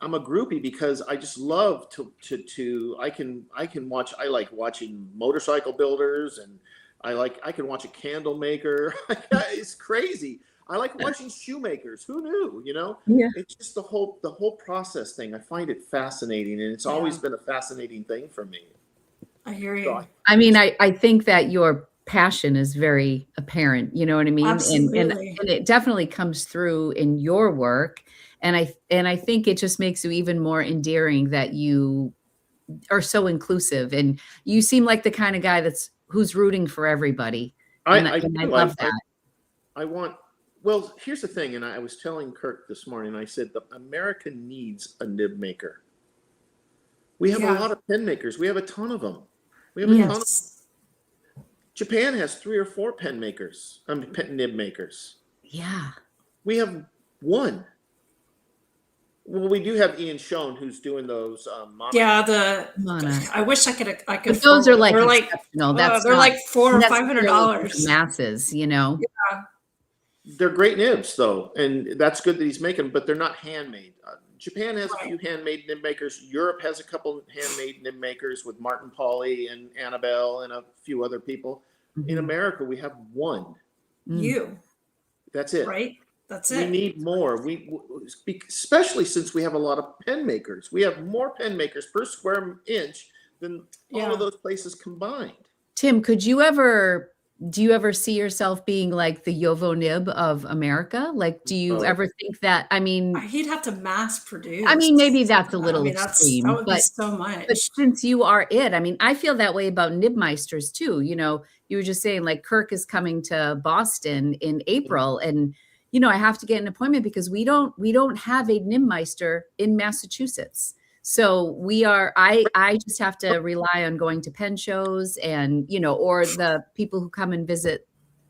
Speaker 2: I'm a groupie because I just love to I can watch. I like watching motorcycle builders, and I can watch a candle maker. It's crazy. I like watching shoemakers. Who knew?
Speaker 1: Yeah.
Speaker 2: It's just the whole process thing. I find it fascinating, and it's always been a fascinating thing for me.
Speaker 3: I hear you.
Speaker 2: So
Speaker 1: I mean, I think that your passion is very apparent, you know what I mean?
Speaker 3: Absolutely.
Speaker 1: And it definitely comes through in your work. And I think it just makes you even more endearing that you are so inclusive, and you seem like the kind of guy who's rooting for everybody. And I love that.
Speaker 2: Well, here's the thing, and I was telling Kirk this morning, I said, America needs a nib maker. We have a lot of pen makers. We have a ton of them. We have a ton of
Speaker 3: Yes.
Speaker 2: Japan has 3 or 4 pen makers. Nib makers.
Speaker 1: Yeah.
Speaker 2: We have one. Well, we do have Ian Schoen who's doing those.
Speaker 3: Yeah,
Speaker 1: Mona.
Speaker 3: I wish I could.
Speaker 1: But those are like
Speaker 3: they're
Speaker 1: exceptional. That's
Speaker 3: they're
Speaker 1: not
Speaker 3: like $400 or
Speaker 1: necessarily for
Speaker 3: $500.
Speaker 1: the masses, you know.
Speaker 2: They're great nibs, though, and that's good that he's making them, but they're not handmade. Japan has a few handmade nib makers. Europe has a couple handmade nib makers with Martin Pauly and Annabelle and a few other people.
Speaker 1: Mhm.
Speaker 2: In America, we have one.
Speaker 3: You,
Speaker 2: That's it.
Speaker 3: right? That's
Speaker 2: We
Speaker 3: it.
Speaker 2: need more. Especially since we have a lot of pen makers. We have more pen makers per square inch than all of those places combined.
Speaker 1: Tim, do you ever see yourself being like the Yovo Nib of America? Like, do you ever think that? I mean,
Speaker 3: He'd have to mass produce.
Speaker 1: I mean, maybe that's a little extreme,
Speaker 3: that would be
Speaker 1: but
Speaker 3: so much.
Speaker 1: but since you are it, I mean, I feel that way about Nibmeisters too. You know, you were just saying like Kirk is coming to Boston in April, and I have to get an appointment because we don't have a Nibmeister in Massachusetts. So we are, I just have to rely on going to pen shows and, or the people who come and visit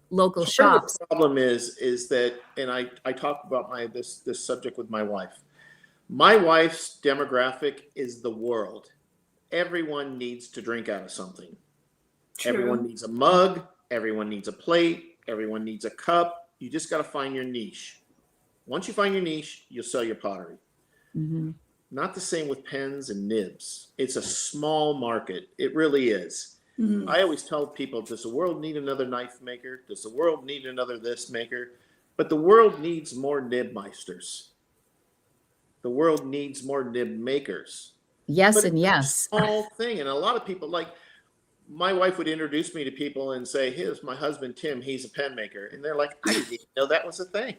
Speaker 1: local
Speaker 2: Part
Speaker 1: shops.
Speaker 2: of the problem is that, and I talk about this subject with my wife. My wife's demographic is the world. Everyone needs to drink out of something.
Speaker 3: True.
Speaker 2: Everyone needs a mug. Everyone needs a plate. Everyone needs a cup. You just got to find your niche. Once you find your niche, you'll sell your pottery.
Speaker 1: Mm-hmm.
Speaker 2: Not the same with pens and nibs. It's a small market. It really is.
Speaker 3: Mm-hmm.
Speaker 2: I always tell people, does the world need another knife maker? Does the world need another this maker? But the world needs more nib meisters. The world needs more nib makers.
Speaker 1: Yes,
Speaker 2: but
Speaker 1: and
Speaker 2: it's
Speaker 1: yes.
Speaker 2: a small thing. And a lot of people, like my wife would introduce me to people and say, here's my husband, Tim. He's a pen maker. And they're like, I didn't even know that was a thing.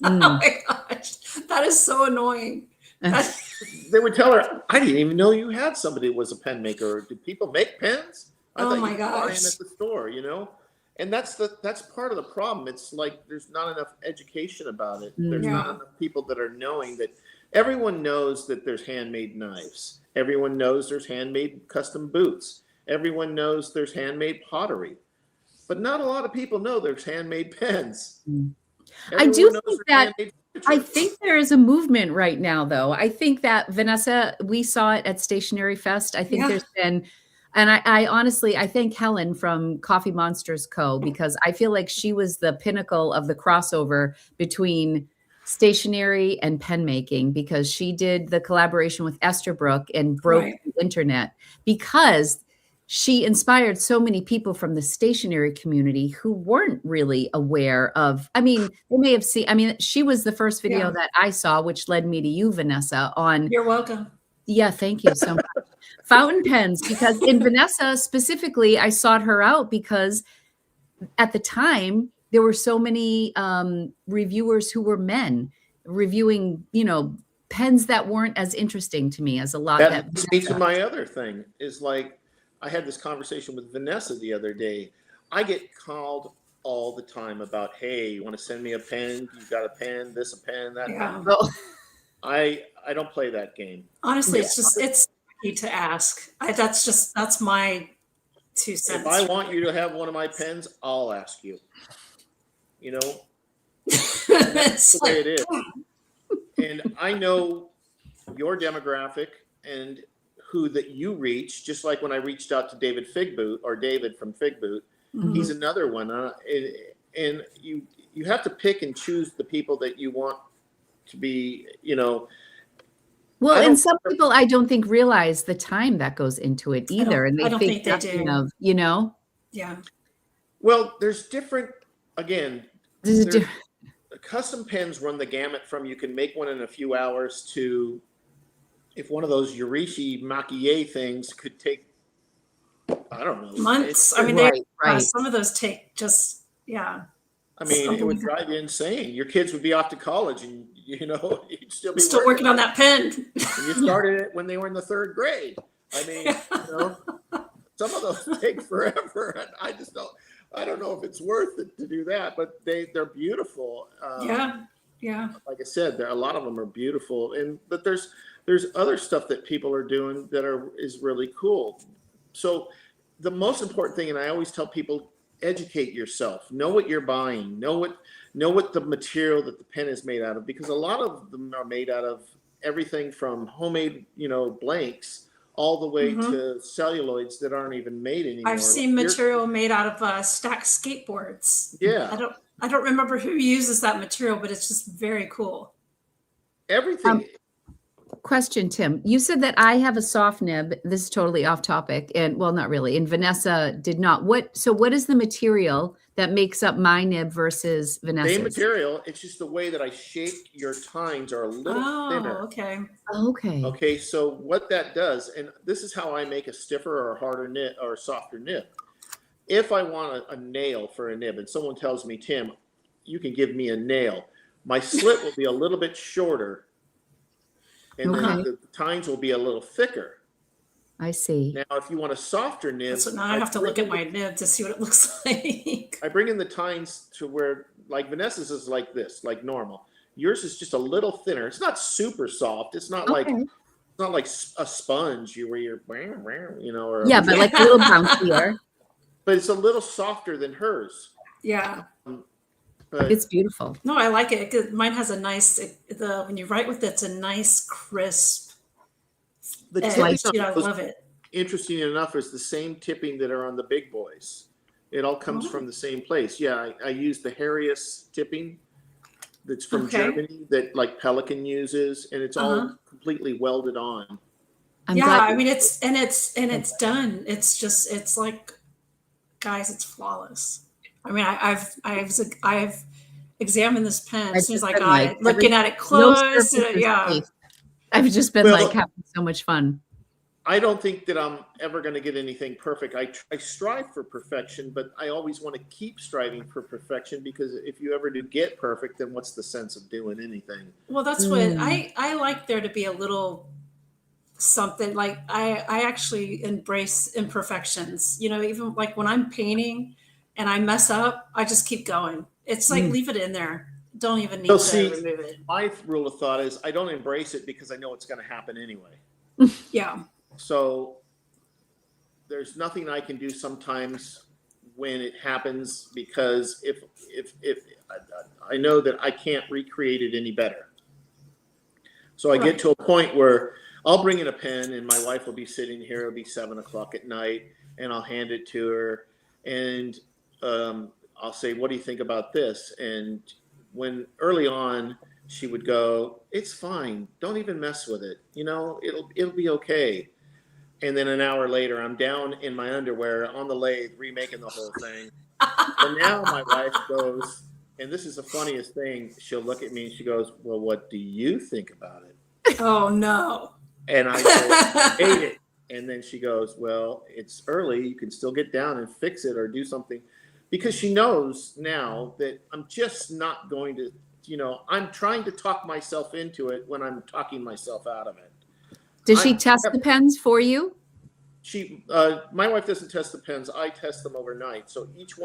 Speaker 3: Oh my gosh. That is so annoying.
Speaker 2: They would tell her, I didn't even know you had somebody that was a pen maker. Did people make pens? I
Speaker 3: Oh
Speaker 2: thought
Speaker 3: my
Speaker 2: you could buy them
Speaker 3: gosh.
Speaker 2: at the store, And that's part of the problem. It's like there's not enough education about it. There's not enough people that are knowing that. Everyone knows that there's handmade knives. Everyone knows there's handmade custom boots. Everyone knows there's handmade pottery. But not a lot of people know there's handmade pens.
Speaker 1: I do think that I think there is a movement right now, though. I think that Vanessa, we saw it at Stationery Fest. I think there's been, and I honestly, I thank Helen from Coffee Monsters Co. because I feel like she was the pinnacle of the crossover between stationery and pen making, because she did the collaboration with Esterbrook and broke the internet, because she inspired so many people from the stationery community who weren't really aware of, they may have seen, she was the first video that I saw, which led me to you, Vanessa, on.
Speaker 3: You're welcome.
Speaker 1: Yeah, thank you so much. Fountain pens, because in Vanessa specifically, I sought her out because at the time, there were so many reviewers who were men reviewing, pens that weren't as interesting to me as a lot.
Speaker 2: That leads to my other thing is like, I had this conversation with Vanessa the other day. I get called all the time about, hey, you want to send me a pen? You got a pen, this a pen, that pen.
Speaker 1: Well,
Speaker 2: I don't play that game.
Speaker 3: Honestly, it's tricky to ask. That's my 2 cents.
Speaker 2: If I want you to have one of my pens, I'll ask you. That's the way it is. And I know your demographic and who that you reach, just like when I reached out to David from Figboot. He's another one. And you have to pick and choose the people that you want to be,
Speaker 1: Well, and some people I don't think realize the time that goes into it either. And they think nothing of,
Speaker 3: Yeah.
Speaker 2: Well, there's different, again, custom pens run the gamut from you can make one in a few hours to if one of those Yurishi Makie things could take, I don't know,
Speaker 3: months. Some of those take just,
Speaker 2: it would drive you insane. Your kids would be off to college and, you'd still be
Speaker 3: working on that pen.
Speaker 2: And you started it when they were in the 3rd grade. Some of those take forever. And I don't know if it's worth it to do that, but they're beautiful.
Speaker 3: Yeah.
Speaker 2: Like I said, a lot of them are beautiful, but there's other stuff that people are doing that is really cool. So the most important thing, and I always tell people, educate yourself. Know what you're buying. Know what the material that the pen is made out of, because a lot of them are made out of everything from homemade, blanks all the way to celluloids that aren't even made anymore.
Speaker 3: I've seen material made out of stacked skateboards.
Speaker 2: Yeah.
Speaker 3: I don't remember who uses that material, but it's just very cool.
Speaker 2: Everything.
Speaker 1: Question, Tim. You said that I have a soft nib. This is totally off topic, and well, not really. And Vanessa did not. What is the material that makes up my nib versus Vanessa's?
Speaker 2: Same material. It's just the way that I shape your tines are a little thinner.
Speaker 1: Okay.
Speaker 2: So what that does, and this is how I make a stiffer or a harder nib or a softer nib. If I want a nail for a nib, and someone tells me, Tim, you can give me a nail, my slit will be a little bit shorter. And then the tines will be a little thicker.
Speaker 1: I see.
Speaker 2: Now, if you want a softer nib,
Speaker 3: so now I have to look at my nib to see what it looks like.
Speaker 2: I bring in the tines to where, like Vanessa's is like this, like normal. Yours is just a little thinner. It's not super soft. It's not like not like a sponge where you're, or
Speaker 1: Yeah, but like a little bouncier.
Speaker 2: but it's a little softer than hers.
Speaker 3: Yeah.
Speaker 2: But
Speaker 1: It's beautiful.
Speaker 3: No, I like it. 'Cause mine has a nice, when you write with it, it's a nice crisp
Speaker 2: the
Speaker 3: edge.
Speaker 2: tipping
Speaker 3: You know, I
Speaker 2: on those,
Speaker 3: love it.
Speaker 2: interesting enough, is the same tipping that are on the big boys. It all comes from the same place. Yeah, I use the Harrius tipping that's from Germany that like Pelican uses, and it's all completely welded on.
Speaker 3: I mean, it's done. It's just, it's like, guys, it's flawless. I mean, I've examined this pen as soon as I got it, looking at it close.
Speaker 1: I've just been like having so much fun.
Speaker 2: I don't think that I'm ever going to get anything perfect. I strive for perfection, but I always want to keep striving for perfection, because if you ever do get perfect, then what's the sense of doing anything?
Speaker 3: Well, that's what I like there to be a little something. Like I actually embrace imperfections. You know, even like when I'm painting and I mess up, I just keep going. It's like leave it in there. Don't even need to remove it.
Speaker 2: My rule of thought is I don't embrace it because I know it's going to happen anyway.
Speaker 3: Yeah.
Speaker 2: So there's nothing I can do sometimes when it happens, because if I know that I can't recreate it any better. So I get to a point where I'll bring in a pen and my wife will be sitting here. It'll be 7 o'clock at night, and I'll hand it to her, and I'll say, "What do you think about this?" And when early on she would go, "It's fine. Don't even mess with it. You know, it'll be okay." And then an hour later, I'm down in my underwear on the lathe remaking the whole thing. And now my wife goes, and this is the funniest thing, she'll look at me and she goes, "Well, what do you think about it?"
Speaker 3: Oh, no.
Speaker 2: And I say, "I hate it." And then she goes, "Well, it's early. You can still get down and fix it or do something." Because she knows now that I'm just not going to, I'm trying to talk myself into it when I'm talking myself out of it.
Speaker 1: Does she test the pens for you?
Speaker 2: My wife doesn't test the pens. I test them overnight. So each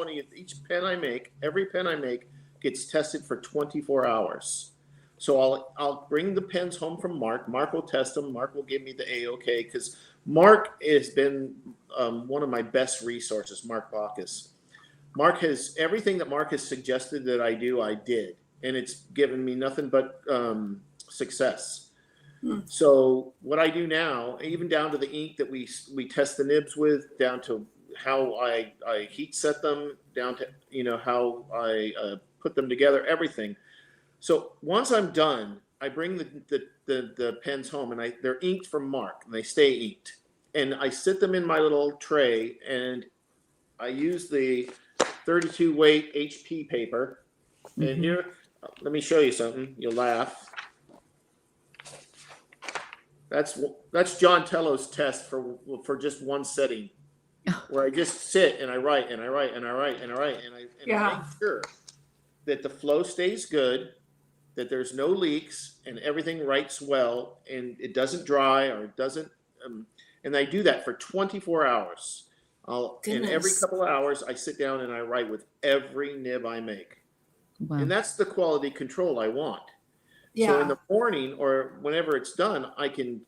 Speaker 2: pen I make, every pen I make gets tested for 24 hours. So I'll bring the pens home from Mark. Mark will test them. Mark will give me the A-OK, because Mark has been one of my best resources, Mark Bacchus. Everything that Mark has suggested that I do, I did. And it's given me nothing but success. So what I do now, even down to the ink that we test the nibs with, down to how I heat set them, down to how I put them together, everything. So once I'm done, I bring the pens home, and they're inked from Mark, and they stay inked. And I sit them in my little tray, and I use the 32 weight HP paper. And here, let me show you something. You'll laugh. That's John Tello's test for just one setting, where I just sit and I write and I write and I write and I write and I make sure that the flow stays good, that there's no leaks, and everything writes well, and it doesn't dry or it doesn't. And I do that for 24 hours. And every couple of hours I sit down and I write with every nib I make. Wow. And that's the quality control I want. Yeah. So in the morning or whenever it's done, I can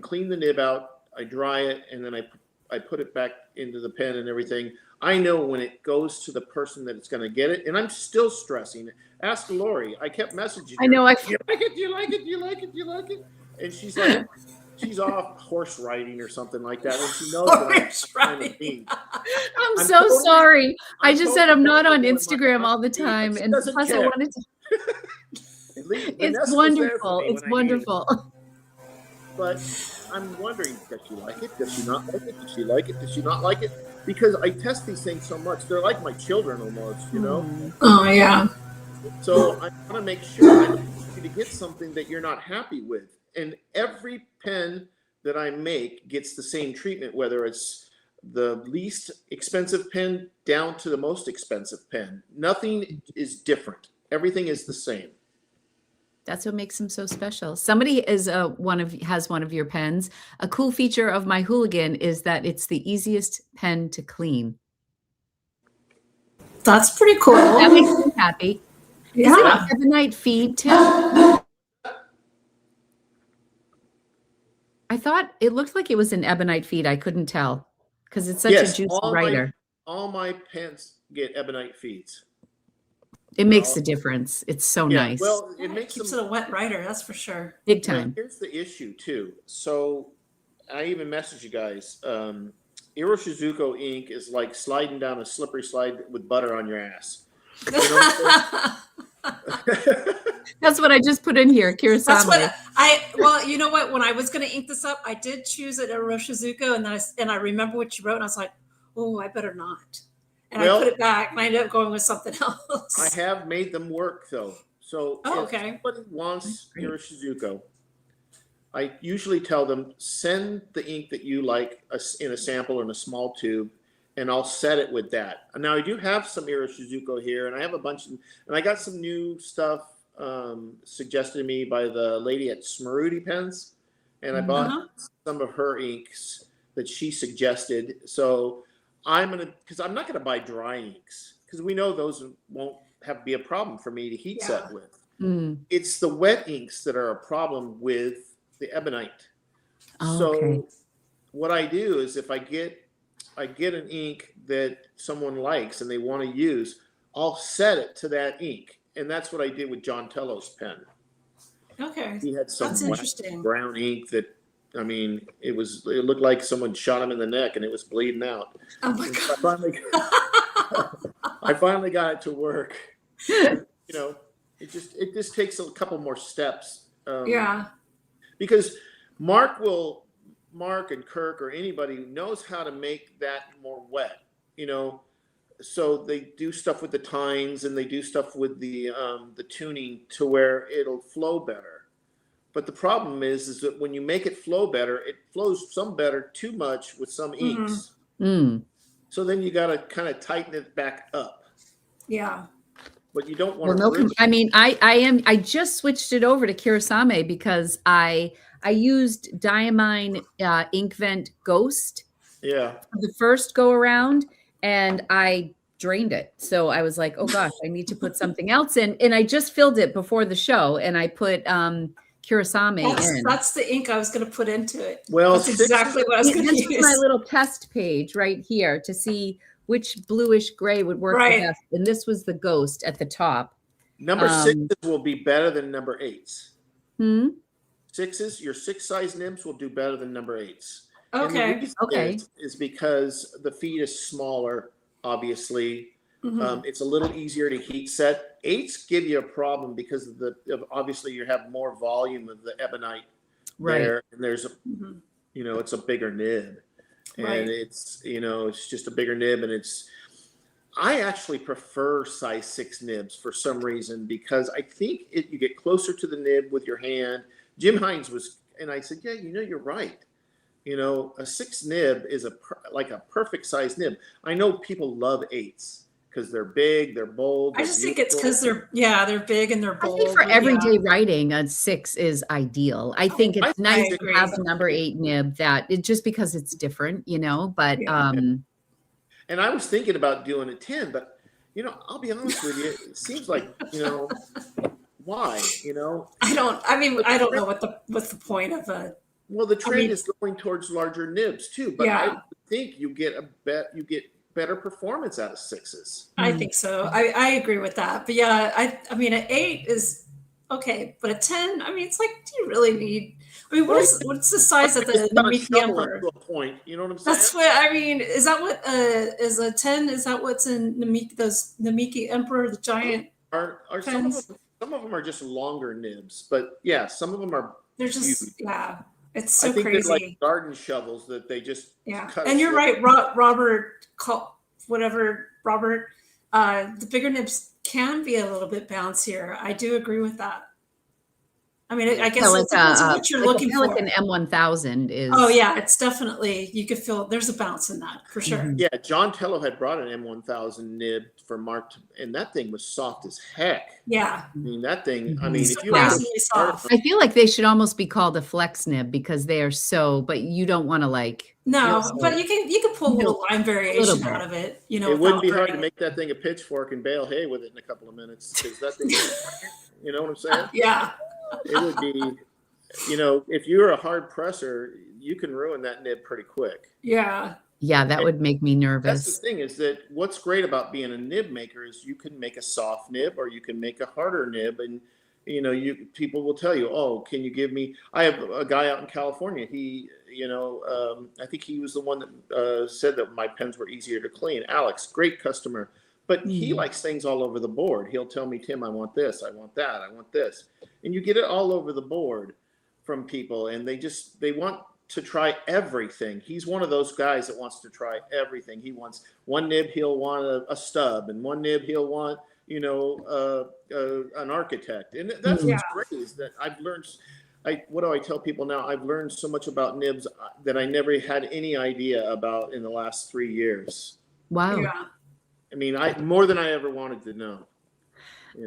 Speaker 2: clean the nib out, I dry it, and then I put it back into the pen and everything. I know when it goes to the person that it's going to get it, and I'm still stressing it. Ask Lori. I kept messaging her.
Speaker 1: I know.
Speaker 2: Do you like it? Do you like it? Do you like it? Do you like it? And she's like, she's off horse riding or something like that, and she knows that I'm kind of mean.
Speaker 1: I'm so sorry. I just said I'm not on Instagram all the time, and plus I wanted to. It's wonderful. It's wonderful.
Speaker 2: But I'm wondering, does she like it? Does she not like it? Does she like it? Does she not like it? Because I test these things so much. They're like my children almost,
Speaker 3: Oh, yeah.
Speaker 2: So I want to make sure I don't want you to get something that you're not happy with. And every pen that I make gets the same treatment, whether it's the least expensive pen down to the most expensive pen. Nothing is different. Everything is the same.
Speaker 1: That's what makes them so special. Somebody has one of your pens. A cool feature of my Hooligan is that it's the easiest pen to clean.
Speaker 3: That's pretty cool.
Speaker 1: That makes me happy.
Speaker 3: Yeah.
Speaker 1: Is it a Ebonite feed, Tim? I thought it looked like it was an ebonite feed. I couldn't tell because it's such a juicy writer.
Speaker 2: All my pens get ebonite feeds.
Speaker 1: It makes a difference. It's so nice.
Speaker 2: Well,
Speaker 3: it keeps it a wet writer, that's for sure.
Speaker 1: Big time.
Speaker 2: Here's the issue too. So I even messaged you guys. Iroshizuko ink is like sliding down a slippery slide with butter on your ass. You know what
Speaker 1: That's what I just put in here, Kirasame.
Speaker 3: That's what well, you know what? When I was going to ink this up, I did choose it at Iroshizuko, and then I remember what you wrote, and I was like, oh, I better not. And I put it back, and I ended up going with something else.
Speaker 2: I have made them work though. So if somebody wants Iroshizuko, I usually tell them, send the ink that you like in a sample in a small tube, and I'll set it with that. Now, I do have some Iroshizuko here, and I have a bunch, and I got some new stuff suggested to me by the lady at Smaruti Pens, and I bought some of her inks that she suggested. So because I'm not going to buy dry inks, because we know those won't be a problem for me to heat set with. It's the wet inks that are a problem with the ebonite. So what I do is if I get an ink that someone likes and they want to use, I'll set it to that ink. And that's what I did with John Tello's pen.
Speaker 3: Okay.
Speaker 2: He had some brown ink that, I mean, it looked like someone shot him in the neck and it was bleeding out.
Speaker 3: Oh my God.
Speaker 2: I finally got it to work. You know, it just takes a couple more steps. Because Mark and Kirk or anybody knows how to make that more wet, you know. So they do stuff with the tines and they do stuff with the tuning to where it'll flow better. But the problem is that when you make it flow better, it flows some better too much with some inks. So then you got to kind of tighten it back up.
Speaker 3: Yeah.
Speaker 2: But you don't want to.
Speaker 1: I mean, I just switched it over to Kirasame because I used Diamine Inkvent Ghost.
Speaker 2: Yeah.
Speaker 1: For the first go around, and I drained it. So I was like, oh gosh, I need to put something else in. And I just filled it before the show, and I put Kirasame in.
Speaker 3: That's the ink I was going to put into it.
Speaker 2: Well,
Speaker 3: that's exactly what I was going to use.
Speaker 1: This is my little test page right here to see which bluish gray would work the best. And this was the Ghost at the top.
Speaker 2: Number 6s will be better than number 8s. Sixes, your 6 size nibs will do better than number 8s.
Speaker 3: Okay.
Speaker 2: And the reason is because the feed is smaller, obviously. It's a little easier to heat set. 8s give you a problem because of obviously you have more volume of the ebonite there, and there's a you know, it's a bigger nib. And it's, you know, it's just a bigger nib, and I actually prefer size 6 nibs for some reason, because I think you get closer to the nib with your hand. Jim Hines and I said, yeah, you know, you're right. You know, a 6 nib is like a perfect size nib. I know people love 8s because they're big, they're bold.
Speaker 3: I just think it's because they're big and they're bold.
Speaker 1: I think for everyday writing, a 6 is ideal. I think it's nice to have a number 8 nib just because it's different, you know, but
Speaker 2: and I was thinking about doing a 10, but you know, I'll be honest with you, it seems like, you know, why, you know? I don't
Speaker 3: know what's the point of a.
Speaker 2: Well, the trend is going towards larger nibs too, but I think you get better performance out of 6s.
Speaker 3: I think so. I agree with that. But yeah, I mean, an 8 is okay, but a 10, I mean, it's like, do you really need? I mean, what's the size of the Namiki Emperor?
Speaker 2: To a point, you know what I'm saying?
Speaker 3: That's what I mean. Is that what is a 10? Is that what's in those Namiki Emperor, the giant?
Speaker 2: Are some of them are just longer nibs, but yeah, some of them are.
Speaker 3: They're just huge. It's so crazy.
Speaker 2: They're like garden shovels that they just cut.
Speaker 3: And you're right, Robert. The bigger nibs can be a little bit bouncier. I do agree with that. I mean, I guess it depends on what you're looking for.
Speaker 1: Like an M1000 is.
Speaker 3: Oh yeah, it's definitely, you could feel there's a bounce in that for sure.
Speaker 2: Yeah, John Tello had brought an M1000 nib for Mark, and that thing was soft as heck.
Speaker 3: Yeah.
Speaker 2: I mean, that thing. I mean, if you
Speaker 3: soft.
Speaker 1: I feel like they should almost be called a flex nib because they are so. But you don't want to like.
Speaker 3: No, but you can pull a little line variation out of it. You know,
Speaker 2: it wouldn't be hard to make that thing a pitchfork and bale hay with it in a couple of minutes, because that thing. You know what I'm saying?
Speaker 3: Yeah.
Speaker 2: It would be if you're a hard presser, you can ruin that nib pretty quick.
Speaker 3: Yeah.
Speaker 1: Yeah, that would make me
Speaker 2: That's the
Speaker 1: nervous.
Speaker 2: thing, is that what's great about being a nib maker is you can make a soft nib or you can make a harder nib, and people will tell you, oh, can you give me? I have a guy out in California. He, I think he was the one that said that my pens were easier to clean. Alex, great customer, but he likes things all over the board. He'll tell me, Tim, I want this, I want that, I want this, and you get it all over the board from people, and they want to try everything. He's one of those guys that wants to try everything. He wants one nib, he'll want a stub, and one nib, he'll want an architect. And that's what's great, is that I've learned. What do I tell people now? I've learned so much about nibs that I never had any idea about in the last 3 years.
Speaker 1: Wow.
Speaker 3: Yeah.
Speaker 2: I mean, more than I ever wanted to know.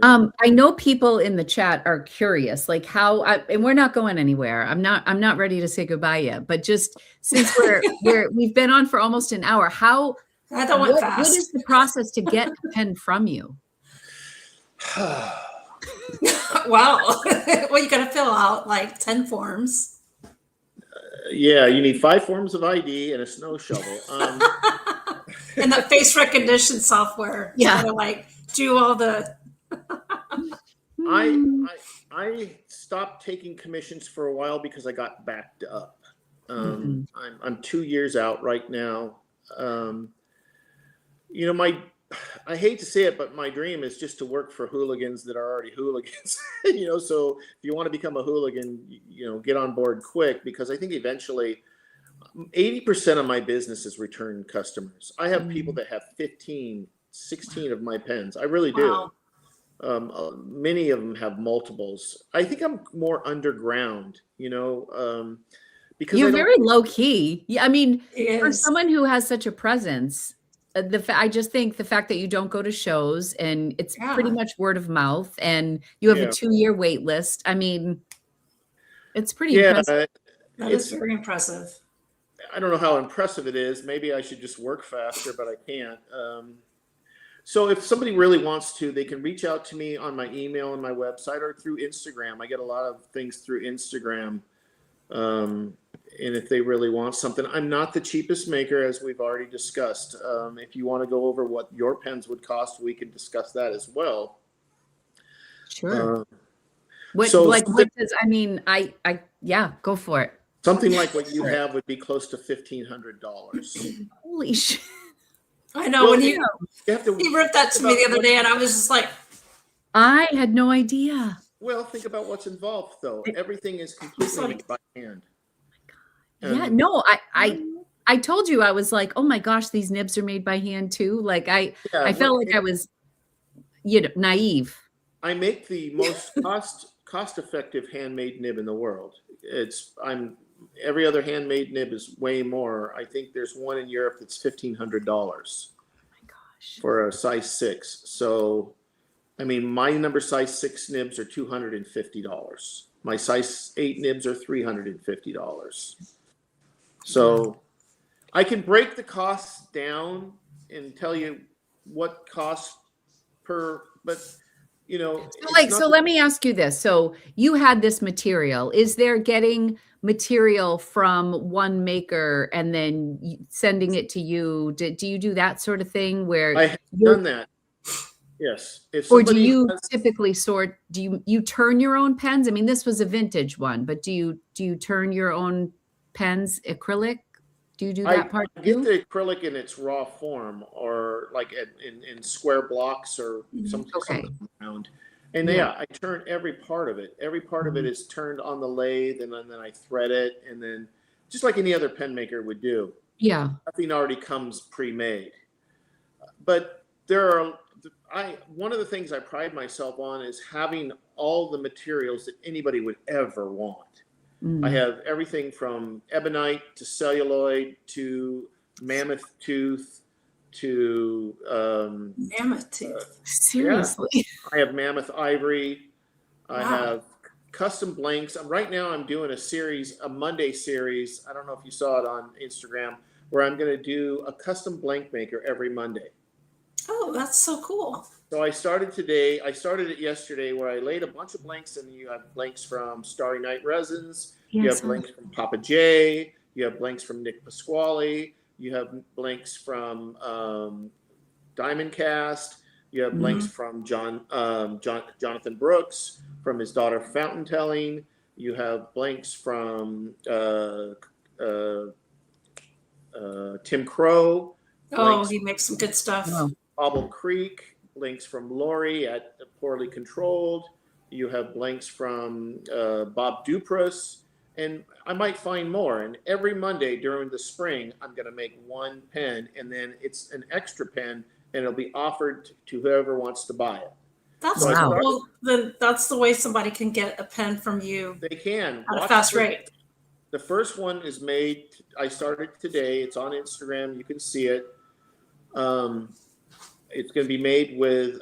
Speaker 1: I know people in the chat are curious, like and we're not going anywhere. I'm not ready to say goodbye yet, but just since we've been on for almost an hour,
Speaker 3: that went fast.
Speaker 1: What is the process to get a pen from you?
Speaker 3: Wow. Well, you got to fill out like 10 forms.
Speaker 2: Yeah, you need 5 forms of ID and a snow shovel.
Speaker 3: And that face recognition software.
Speaker 1: Yeah.
Speaker 3: To like do all the.
Speaker 2: I stopped taking commissions for a while because I got backed up. I'm 2 years out right now. I hate to say it, but my dream is just to work for hooligans that are already hooligans. So if you want to become a hooligan, get on board quick, because I think eventually 80% of my business is return customers. I have people that have 15, 16 of my pens. I really do.
Speaker 3: Wow.
Speaker 2: Many of them have multiples. I think I'm more underground, because
Speaker 1: you're very low key. Yeah, I mean, for
Speaker 3: Yes.
Speaker 1: someone who has such a presence, I just think the fact that you don't go to shows and it's pretty much word of mouth, and you have a 2-year wait list. I mean, it's pretty impressive.
Speaker 3: That is very impressive.
Speaker 2: I don't know how impressive it is. Maybe I should just work faster, but I can't. So if somebody really wants to, they can reach out to me on my email and my website, or through Instagram. I get a lot of things through Instagram. And if they really want something, I'm not the cheapest maker, as we've already discussed. If you want to go over what your pens would cost, we can discuss that as well.
Speaker 1: Sure. Go for it.
Speaker 2: Something like what you have would be close to $1,500.
Speaker 1: Holy shit.
Speaker 3: I know, when he ripped that to me the other day, and I was just like,
Speaker 1: I had no idea.
Speaker 2: Well, think about what's involved, though. Everything is completely made by hand.
Speaker 1: Yeah, no, I told you, I was like, oh my gosh, these nibs are made by hand too. Like I felt like I was, naive.
Speaker 2: I make the most cost-effective handmade nib in the world. Every other handmade nib is way more. I think there's one in Europe that's $1,500. Oh my gosh. For a size 6. So, I mean, my number size 6 nibs are $250. My size 8 nibs are $350. So I can break the costs down and tell you what costs per, but
Speaker 1: so let me ask you this. So you had this material. Is there getting material from one maker and then sending it to you? Do you do that sort of thing where
Speaker 2: I have done that? Yes.
Speaker 1: Or do you typically sort? Do you turn your own pens? I mean, this was a vintage one, but do you turn your own pens acrylic? Do you do that part?
Speaker 2: I get the acrylic in its raw form, or like in square blocks or something around. And I turn every part of it. Every part of it is turned on the lathe, and then I thread it, and then just like any other pen maker would do.
Speaker 1: Yeah.
Speaker 2: Nothing already comes pre-made. But one of the things I pride myself on is having all the materials that anybody would ever want. I have everything from ebonite to celluloid to mammoth tooth to
Speaker 3: mammoth tooth.
Speaker 1: Seriously.
Speaker 2: Yeah. I have mammoth ivory. I have custom blanks. Right now I'm doing a Monday series. I don't know if you saw it on Instagram, where I'm going to do a custom blank maker every Monday.
Speaker 3: Oh, that's so cool.
Speaker 2: So I started today. I started it yesterday, where I laid a bunch of blanks, and you have blanks from Starry Night Resins. You have blanks from Papa J. You have blanks from Nick Pasquale. You have blanks from Diamond Cast. You have blanks from Jonathan Brooks, from his daughter Fountain Telling. You have blanks from Tim Crow.
Speaker 3: Oh, he makes some good stuff.
Speaker 1: Wow.
Speaker 2: Bobble Creek, blanks from Lori at Poorly Controlled. You have blanks from Bob Duprus, and I might find more. And every Monday during the spring, I'm going to make one pen, and then it's an extra pen, and it'll be offered to whoever wants to buy it.
Speaker 3: That's
Speaker 1: Wow.
Speaker 3: well. Then that's the way somebody can get a pen from you
Speaker 2: They can.
Speaker 3: at a fast rate.
Speaker 2: The first one is made. I started today. It's on Instagram. You can see it. It's going to be made with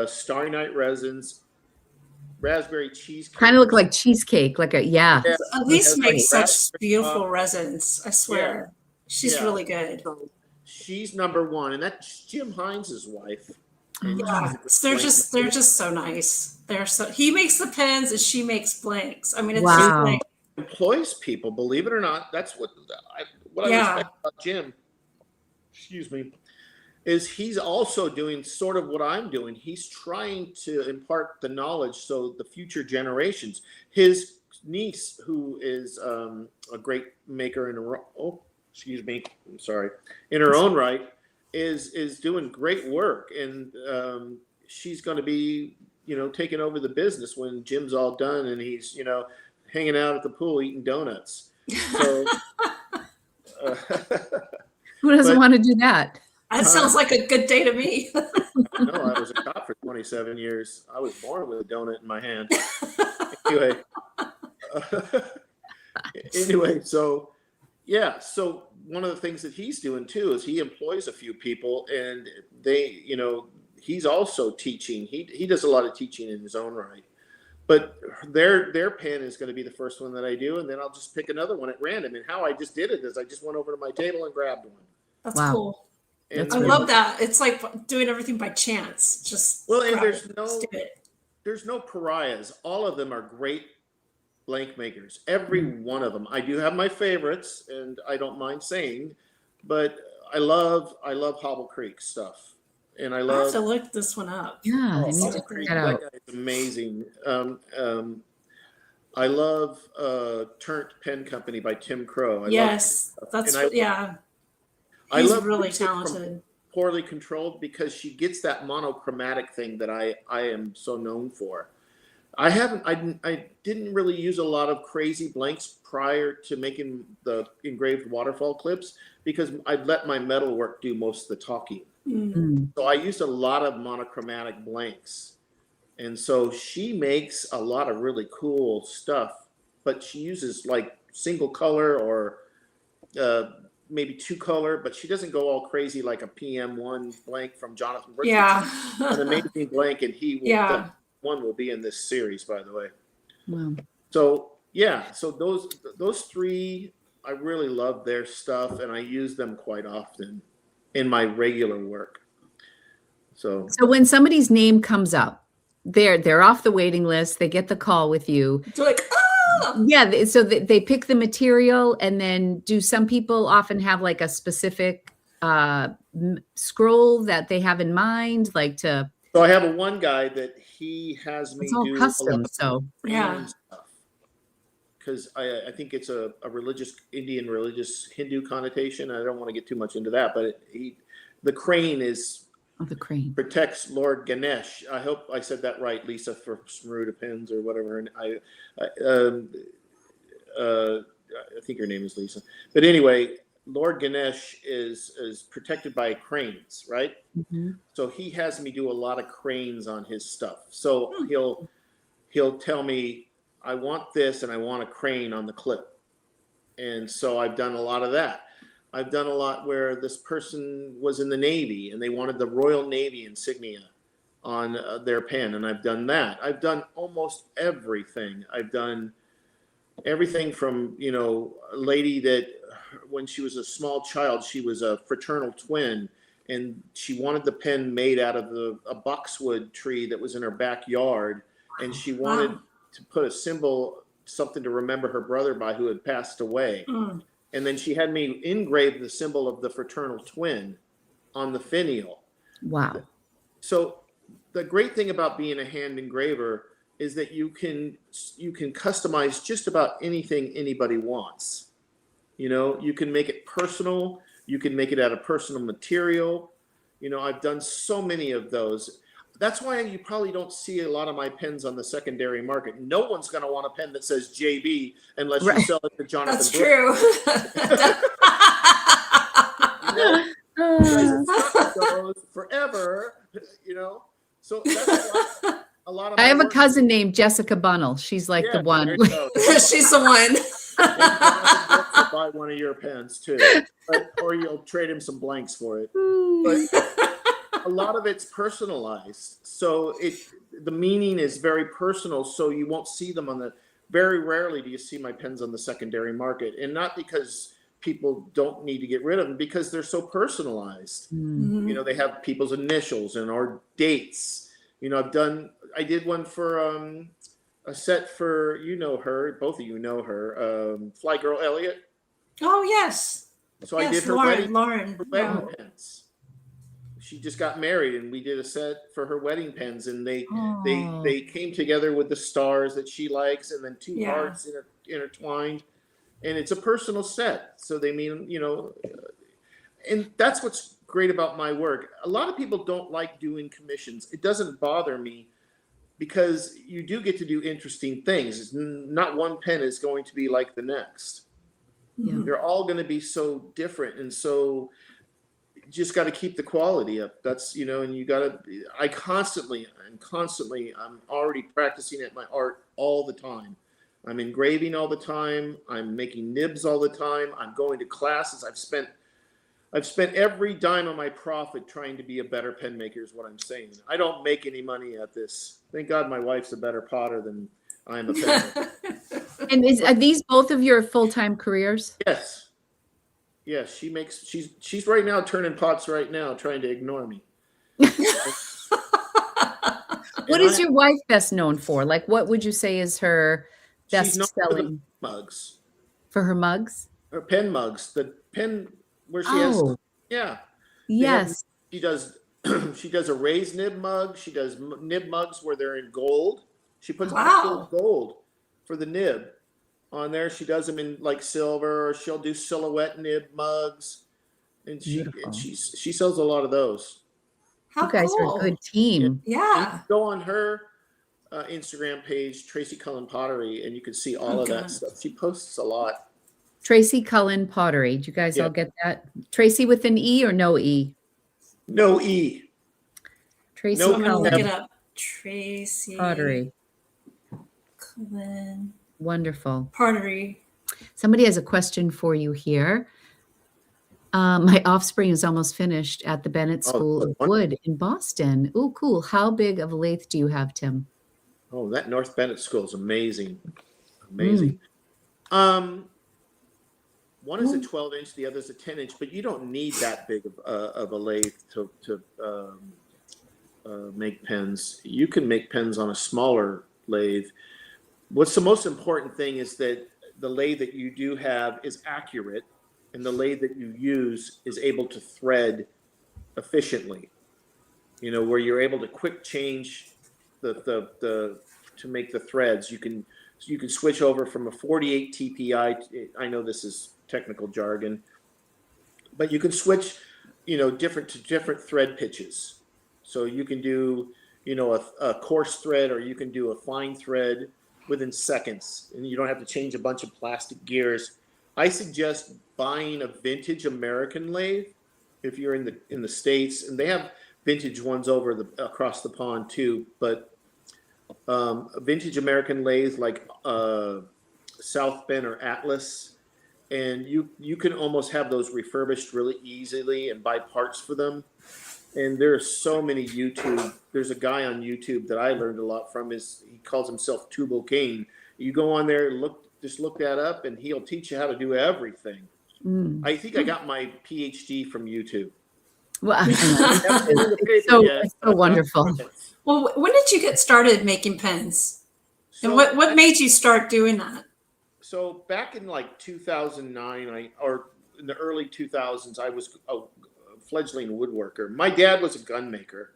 Speaker 2: Starry Night Resins, raspberry cheesecake.
Speaker 1: Kind of look like cheesecake, like a
Speaker 3: Elise makes such
Speaker 2: raspberry
Speaker 3: beautiful resins. I swear, she's really good.
Speaker 2: So she's number one, and that's Jim Hines' wife.
Speaker 3: Yeah, they're just so nice. He makes the pens and she makes blanks. I mean, it's just like
Speaker 2: employs people, believe it or not. That's what I respect about Jim. Excuse me. Is he's also doing sort of what I'm doing. He's trying to impart the knowledge so the future generations. His niece, who is a great maker in her own right, is doing great work, and she's going to be taking over the business when Jim's all done and he's hanging out at the pool eating donuts. So
Speaker 1: who doesn't want to do that?
Speaker 3: That sounds like a good day to me.
Speaker 2: No, I was a cop for 27 years. I was born with a donut in my hand. Anyway, so one of the things that he's doing too is he employs a few people, and he's also teaching. He does a lot of teaching in his own right. But their pen is going to be the first one that I do, and then I'll just pick another one at random. And how I just did it is I just went over to my table and grabbed one.
Speaker 3: That's cool.
Speaker 2: And
Speaker 3: I love that. It's like doing everything by chance. Just
Speaker 2: and there's no pariahs. All of them are great blank makers. Every one of them. I do have my favorites, and I don't mind saying, but I love Hobble Creek stuff, and I
Speaker 3: have to look this one up.
Speaker 1: Yeah, I need to check that out.
Speaker 2: That guy is amazing. I love Turnt Pen Company by Tim Crow. He's really talented. Poorly Controlled, because she gets that monochromatic thing that I am so known for. I didn't really use a lot of crazy blanks prior to making the engraved waterfall clips, because I'd let my metal work do most of the talking. Mm-hmm. So I used a lot of monochromatic blanks. And so she makes a lot of really cool stuff, but she uses like single color or maybe two color, but she doesn't go all crazy like a PM1 blank from Jonathan Brooks.
Speaker 3: Yeah.
Speaker 2: An amazing blank, and the one will be in this series, by the way.
Speaker 1: Wow.
Speaker 2: So those three, I really love their stuff, and I use them quite often in my regular work. So
Speaker 1: when somebody's name comes up, they're off the waiting list, they get the call with you.
Speaker 3: They're like,
Speaker 1: yeah, so they pick the material, and then do some people often have like a specific scroll that they have in mind, like to.
Speaker 2: So I have one guy that he has me do
Speaker 1: custom, stuff,
Speaker 2: because I think it's a Indian religious Hindu connotation. I don't want to get too much into that, but the crane is.
Speaker 1: Oh, the crane
Speaker 2: protects Lord Ganesh. I hope I said that right, Lisa, for Smaruda Pins or whatever. And I think your name is Lisa. But anyway, Lord Ganesh is protected by cranes, right? Mm-hmm. So he has me do a lot of cranes on his stuff. So he'll tell me, I want this and I want a crane on the clip. And so I've done a lot of that. I've done a lot where this person was in the Navy and they wanted the Royal Navy insignia on their pen, and I've done that. I've done almost everything. I've done everything from, a lady that when she was a small child, she was a fraternal twin, and she wanted the pen made out of a boxwood tree that was in her backyard, and she wanted to put a symbol, something to remember her brother by who had passed away. And then she had me engrave the symbol of the fraternal twin on the finial.
Speaker 1: Wow.
Speaker 2: So the great thing about being a hand engraver is that you can customize just about anything anybody wants. You know, you can make it personal. You can make it out of personal material. You know, I've done so many of those. That's why you probably don't see a lot of my pens on the secondary market. No one's going to want a pen that says JB unless you sell it to Jonathan.
Speaker 3: That's
Speaker 2: Brooks.
Speaker 3: true.
Speaker 2: You guys those forever, you know. So that's a lot of.
Speaker 1: I have a cousin named Jessica Bunnell. She's like the one.
Speaker 3: She's the one.
Speaker 2: And buy one of your pens too, or you'll trade him some blanks for it. But a lot of it's personalized, so the meaning is very personal. So you won't see them on the. Very rarely do you see my pens on the secondary market, and not because people don't need to get rid of them, because they're so personalized.
Speaker 3: Mm-hmm.
Speaker 2: You know, they have people's initials and or dates. You know, I did one for a set for, you know her, both of you know her, Fly Girl Elliott.
Speaker 3: Oh yes.
Speaker 2: So yes, I did her wedding pens. She just got married, and we did a set for her wedding pens, and they came together with the stars that she likes, and then two hearts intertwined, and it's a personal set. So they mean, you know, and that's what's great about my work. A lot of people don't like doing commissions. It doesn't bother me, because you do get to do interesting things. It's not one pen is going to be like the next. Yeah. They're all going to be so different, and so you just got to keep the quality up. That's, you know, and you got to. I'm already practicing at my art all the time. I'm engraving all the time. I'm making nibs all the time. I'm going to classes. I've spent every dime of my profit trying to be a better pen maker, is what I'm saying. I don't make any money at this. Thank God my wife's a better potter than I am a pen maker.
Speaker 1: And are these both of your full-time careers?
Speaker 2: Yes. Yes, she's right now turning pots right now, trying to ignore me.
Speaker 1: What is your wife best known for? Like, what would you say is her best selling?
Speaker 2: Mugs.
Speaker 1: For her mugs?
Speaker 2: Her pen mugs. The pen where she has, yeah.
Speaker 1: Yes.
Speaker 2: She does a raised nib mug. She does nib mugs where they're in gold. She puts gold for the nib on there. She does them in like silver, or she'll do silhouette nib mugs, and she sells a lot of those.
Speaker 1: You guys are a good team.
Speaker 3: Yeah.
Speaker 2: Go on her Instagram page, Tracy Cullen Pottery, and you can see all of that stuff. She posts a lot.
Speaker 1: Tracy Cullen Pottery. Do you guys all get that? Tracy with an E or no E?
Speaker 2: No E.
Speaker 1: Tracy
Speaker 3: Cullen. I'm going to look it up. Tracy
Speaker 1: Pottery.
Speaker 3: Cullen.
Speaker 1: Wonderful.
Speaker 3: Pottery.
Speaker 1: Somebody has a question for you here. My offspring is almost finished at the Bennett School of Wood in Boston. Oh, cool. How big of a lathe do you have, Tim?
Speaker 2: Oh, that North Bennett School is amazing. Amazing. One is a 12-inch, the other is a 10-inch, but you don't need that big of a lathe to make pens. You can make pens on a smaller lathe. What's the most important thing is that the lathe that you do have is accurate, and the lathe that you use is able to thread efficiently. You know, where you're able to quick change to make the threads. You can switch over from a 48 TPI. I know this is technical jargon, but you can switch, you know, different thread pitches. So you can do, you know, a coarse thread, or you can do a fine thread within seconds, and you don't have to change a bunch of plastic gears. I suggest buying a vintage American lathe if you're in the States, and they have vintage ones across the pond too. But a vintage American lathe like South Bend or Atlas, and you can almost have those refurbished really easily and buy parts for them. And there's so many there's a guy on YouTube that I learned a lot from. He calls himself Tubal Cain. You go on there, look that up, and he'll teach you how to do everything. I think I got my PhD from YouTube.
Speaker 1: Well, I know.
Speaker 2: Haven't seen the paper
Speaker 1: So,
Speaker 2: yet,
Speaker 1: it's
Speaker 2: but
Speaker 1: so
Speaker 2: I've got
Speaker 1: wonderful.
Speaker 2: prints.
Speaker 3: Well, when did you get started making pens? And
Speaker 2: So
Speaker 3: what made you start doing that?
Speaker 2: So back in like 2009, or in the early 2000s, I was a fledgling woodworker. My dad was a gun maker,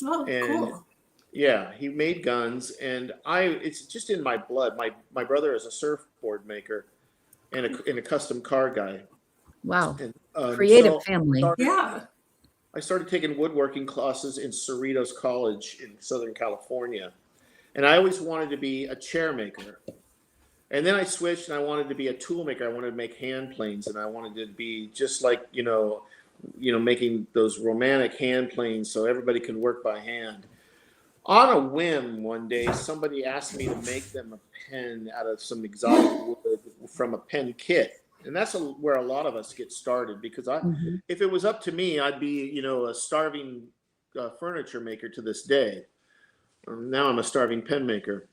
Speaker 3: Oh,
Speaker 2: and
Speaker 3: cool.
Speaker 2: yeah, he made guns, and it's just in my blood. My brother is a surfboard maker and a custom car guy,
Speaker 1: Wow.
Speaker 2: and
Speaker 1: Creative family.
Speaker 3: Yeah.
Speaker 2: I started taking woodworking classes in Cerritos College in Southern California, and I always wanted to be a chair maker. And then I switched and I wanted to be a tool maker. I wanted to make hand planes, and I wanted to be just like, making those romantic hand planes so everybody could work by hand. On a whim, one day, somebody asked me to make them a pen out of some exotic wood from a pen kit. And that's where a lot of us get started, because
Speaker 1: Mhm.
Speaker 2: if it was up to me, I'd be, a starving furniture maker to this day. Now I'm a starving pen maker.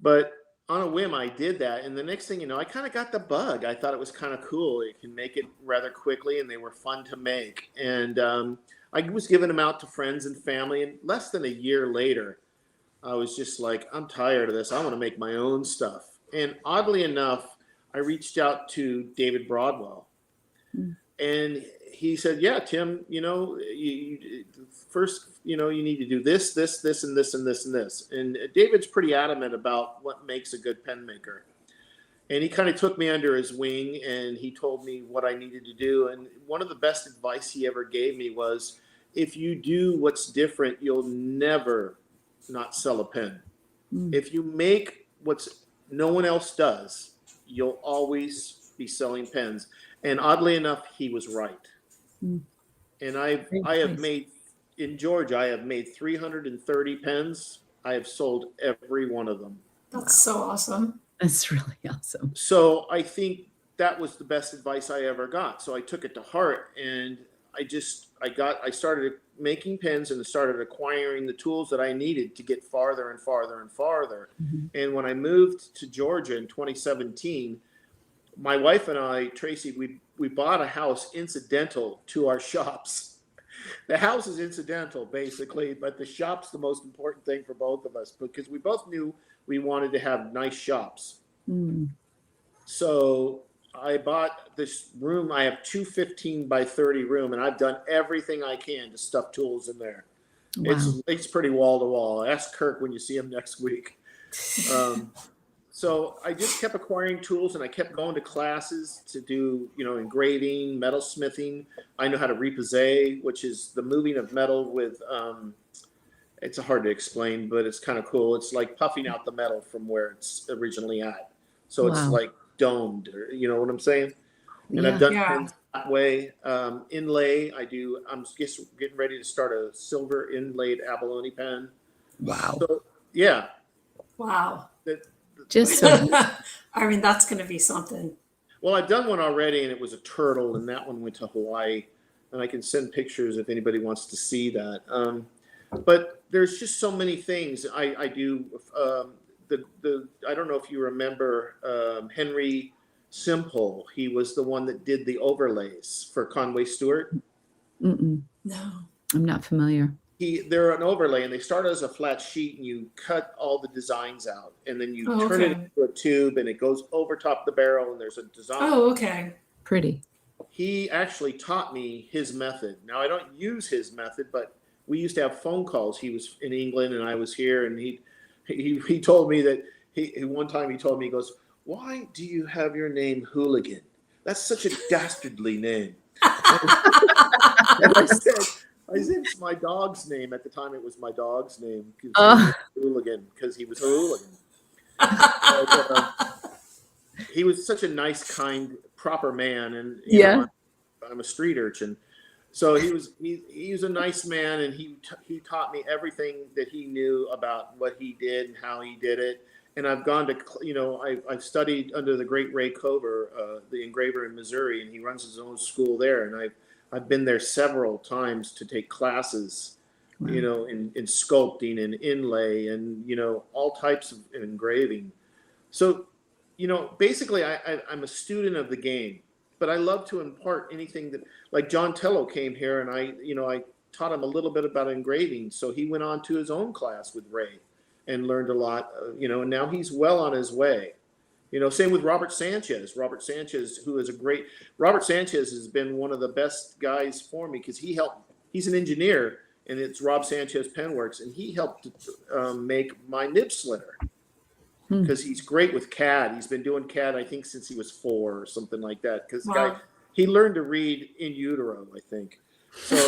Speaker 2: But on a whim, I did that. And the next thing you know, I kind of got the bug. I thought it was kind of cool. You can make it rather quickly, and they were fun to make. And I was giving them out to friends and family. And less than a year later, I was just like, I'm tired of this. I want to make my own stuff. And oddly enough, I reached out to David Broadwell.
Speaker 1: Mm.
Speaker 2: And he said, yeah, Tim, first, you need to do this, this, and this, and this, and this. And David's pretty adamant about what makes a good pen maker. And he kind of took me under his wing, and he told me what I needed to do. And one of the best advice he ever gave me was, if you do what's different, you'll never not sell a pen.
Speaker 1: Mm.
Speaker 2: If you make what's no one else does, you'll always be selling pens. And oddly enough, he was right.
Speaker 1: Mm.
Speaker 2: And I have made, in Georgia, I have made 330 pens. I have sold every one of them.
Speaker 3: That's so awesome.
Speaker 1: That's really awesome.
Speaker 2: So I think that was the best advice I ever got. So I took it to heart, and I started making pens and started acquiring the tools that I needed to get farther and farther and farther.
Speaker 1: Mhm.
Speaker 2: And when I moved to Georgia in 2017, my wife and I, Tracy, we bought a house incidental to our shops. The house is incidental, basically, but the shop's the most important thing for both of us, because we both knew we wanted to have nice shops.
Speaker 1: Mm.
Speaker 2: So I bought this room. I have 215 by 30 room, and I've done everything I can to stuff tools in there.
Speaker 1: Wow.
Speaker 2: It's pretty wall to wall. Ask Kirk when you see him next week. So I just kept acquiring tools, and I kept going to classes to do, engraving, metal smithing. I know how to repousse, which is the moving of metal with, it's hard to explain, but it's kind of cool. It's like puffing out the metal from where it's originally at. So it's like domed, or, you know what I'm saying? And I've done pens that way. Inlay, I'm just getting ready to start a silver inlaid abalone pen.
Speaker 1: Wow.
Speaker 2: So, yeah.
Speaker 3: Wow.
Speaker 1: Just so
Speaker 3: I mean, that's going to be something.
Speaker 2: Well, I've done one already, and it was a turtle, and that one went to Hawaii. And I can send pictures if anybody wants to see that. But there's just so many things I do. I don't know if you remember Henry Simple. He was the one that did the overlays for Conway Stewart.
Speaker 1: Mm-mm.
Speaker 3: No,
Speaker 1: I'm not familiar.
Speaker 2: They're an overlay, and they start as a flat sheet, and you cut all the designs out, and then you turn it into a tube, and it goes over top the barrel, and there's a design.
Speaker 3: Oh, okay.
Speaker 1: Pretty.
Speaker 2: He actually taught me his method. Now, I don't use his method, but we used to have phone calls. He was in England, and I was here, and he told me that one time he told me, he goes, "Why do you have your name Hooligan? That's such a dastardly name." I said, it's my dog's name. At the time, it was my dog's name. Hooligan, because he was a hooligan. But, he was such a nice, kind, proper man, and I'm a street urchin. So he was a nice man, and he taught me everything that he knew about what he did and how he did it. And I've gone to, I've studied under the great Ray Cover, the engraver in Missouri, and he runs his own school there. And I've been there several times to take classes, in sculpting and inlay and, all types of engraving. So, basically I'm a student of the game, but I love to impart anything that, like John Tello came here, and I taught him a little bit about engraving. So he went on to his own class with Ray and learned a lot, and now he's well on his way. Same with Robert Sanchez. Robert Sanchez, Robert Sanchez has been one of the best guys for me because he's an engineer, and it's Rob Sanchez Penworks, and he helped make my nib slitter because he's great with CAD. He's been doing CAD, I think, since he was 4 or something like that. Because he learned to read in utero, I think. So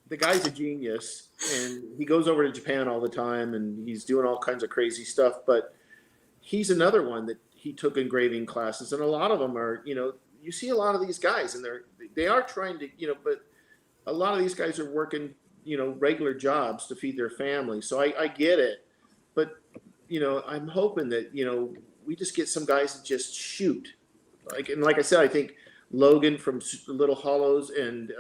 Speaker 2: the guy's a genius, and he goes over to Japan all the time, and he's doing all kinds of crazy stuff. But he's another one that he took engraving classes, and a lot of them are, you see a lot of these guys, and they are trying to, but a lot of these guys are working, regular jobs to feed their family. So I get it, but I'm hoping that we just get some guys that just shoot, like I said, I think Logan from Little Hollows and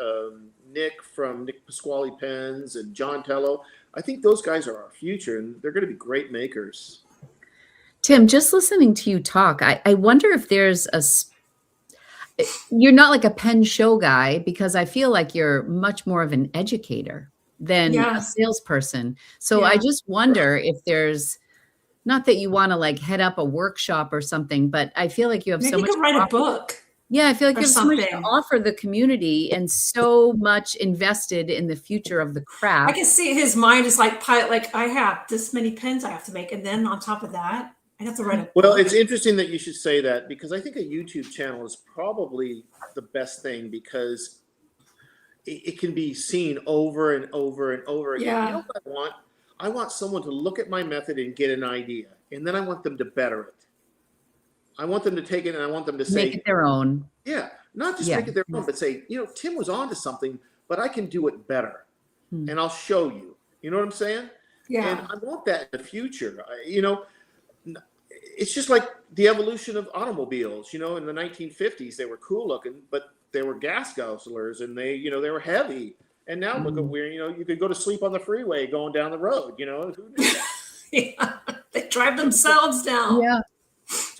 Speaker 2: Nick from Nick Pasquale Pens and John Tello. I think those guys are our future, and they're going to be great makers.
Speaker 1: Tim, just listening to you talk, I wonder if there's you're not like a pen show guy, because I feel like you're much more of an educator than a salesperson. So I just wonder if there's, not that you want to like head up a workshop or something, but I feel like you have
Speaker 3: Maybe
Speaker 1: so much.
Speaker 3: You could write a book.
Speaker 1: Yeah, I feel like you have so much to
Speaker 3: something.
Speaker 1: offer the community and so much invested in the future of the craft.
Speaker 3: I can see his mind is like, I have this many pens I have to make, and then on top of that, I have to write a book.
Speaker 2: Well, it's interesting that you should say that, because I think a YouTube channel is probably the best thing, because it can be seen over and over and over again.
Speaker 3: Yeah.
Speaker 2: You know what I want? I want someone to look at my method and get an idea, and then I want them to better it. I want them to take it, and I want them to say,
Speaker 1: make it their own.
Speaker 2: Yeah, not just make it their own, but say, Tim was onto something, but I can do it better, and I'll show you. You know what I'm saying?
Speaker 3: Yeah.
Speaker 2: And I want that in the future. It's just like the evolution of automobiles. In the 1950s, they were cool looking, but they were gas guzzlers, and they were heavy. And now look at where, you could go to sleep on the freeway going down the road. Who knew that?
Speaker 3: Yeah, they drive themselves down.
Speaker 1: Yeah.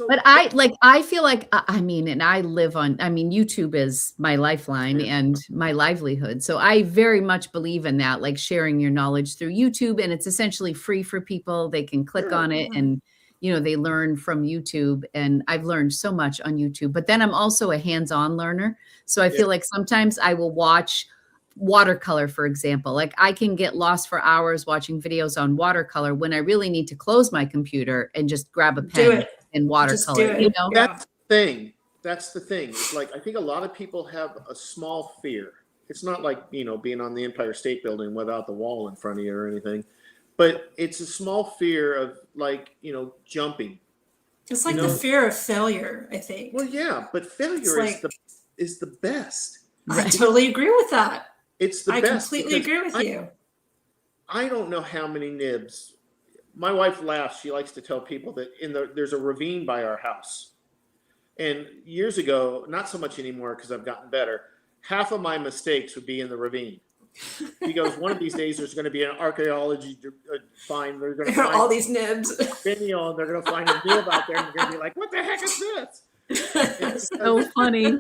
Speaker 1: But I feel like, and I live on, YouTube is my lifeline and my livelihood. So I very much believe in that, like sharing your knowledge through YouTube, and it's essentially free for people. They can click on it and, they learn from YouTube, and I've learned so much on YouTube. But then I'm also a hands-on learner. So I feel like sometimes I will watch watercolor, for example. Like I can get lost for hours watching videos on watercolor when I really need to close my computer and just grab a pen and watercolor.
Speaker 2: That's the thing. That's the thing. It's like, I think a lot of people have a small fear. It's not like, being on the Empire State Building without the wall in front of you or anything, but it's a small fear of jumping.
Speaker 3: It's like the fear of failure, I think.
Speaker 2: Well, yeah, but failure is the best.
Speaker 3: I totally agree with that.
Speaker 2: It's the best.
Speaker 3: I completely agree with you.
Speaker 2: I don't know how many nibs. My wife laughs. She likes to tell people that there's a ravine by our house. And years ago, not so much anymore because I've gotten better, half of my mistakes would be in the ravine. She goes, one of these days there's going to be an archaeology find. They're going to find
Speaker 3: all these nibs.
Speaker 2: Video, and they're going to find a nib out there, and they're going to be like, what the heck is this?
Speaker 1: It's so funny.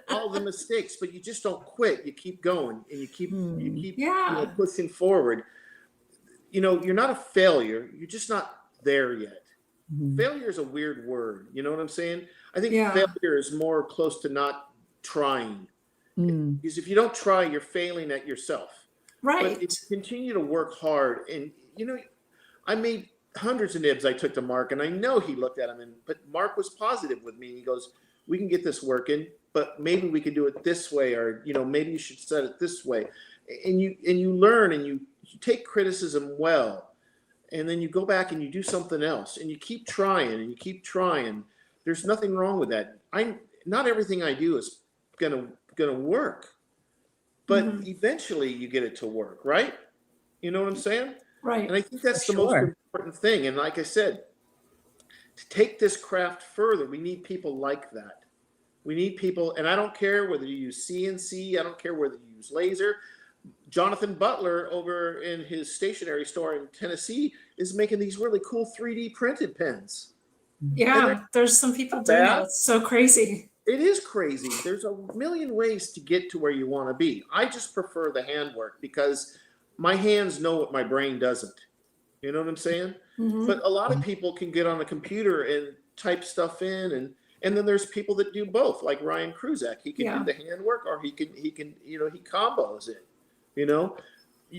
Speaker 2: All the mistakes, but you just don't quit. You keep going, and you keep pushing forward. You're not a failure. You're just not there yet. Failure is a weird word. You know what I'm saying? I think failure is more close to not trying. Because if you don't try, you're failing at yourself.
Speaker 3: Right.
Speaker 2: But if you continue to work hard, and I made hundreds of nibs I took to Mark, and I know he looked at them, but Mark was positive with me. He goes, we can get this working, but maybe we can do it this way, or maybe you should set it this way. And you learn, and you take criticism well, and then you go back and you do something else, and you keep trying and you keep trying. There's nothing wrong with that. Not everything I do is gonna work, but eventually you get it to work, right? You know what I'm saying?
Speaker 3: Right.
Speaker 2: And I think that's the most important thing. And like I said, to take this craft further, we need people like that. We need people, and I don't care whether you use CNC, I don't care whether you use laser. Jonathan Butler over in his stationery store in Tennessee is making these really cool 3D printed pens.
Speaker 3: Yeah, there's some people doing that. It's so crazy.
Speaker 2: It is crazy. There's a million ways to get to where you want to be. I just prefer the handwork because my hands know what my brain doesn't. You know what I'm saying?
Speaker 3: Mm-hmm.
Speaker 2: But a lot of people can get on a computer and type stuff in, and then there's people that do both, like Ryan Kruzak. He can do the handwork, or he can he combos it. You know,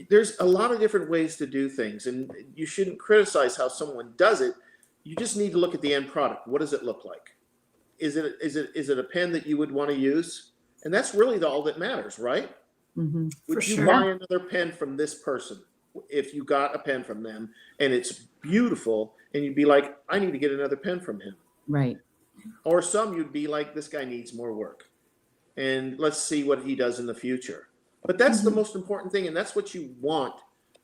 Speaker 2: there's a lot of different ways to do things, and you shouldn't criticize how someone does it. You just need to look at the end product. What does it look like? Is it a pen that you would want to use? And that's really all that matters, right?
Speaker 1: Mm-hmm.
Speaker 2: Would you buy another pen from this person if you got a pen from them and it's beautiful, and you'd be like, I need to get another pen from him?
Speaker 1: Right.
Speaker 2: Or some you'd be like, this guy needs more work, and let's see what he does in the future. But that's the most important thing, and that's what you want.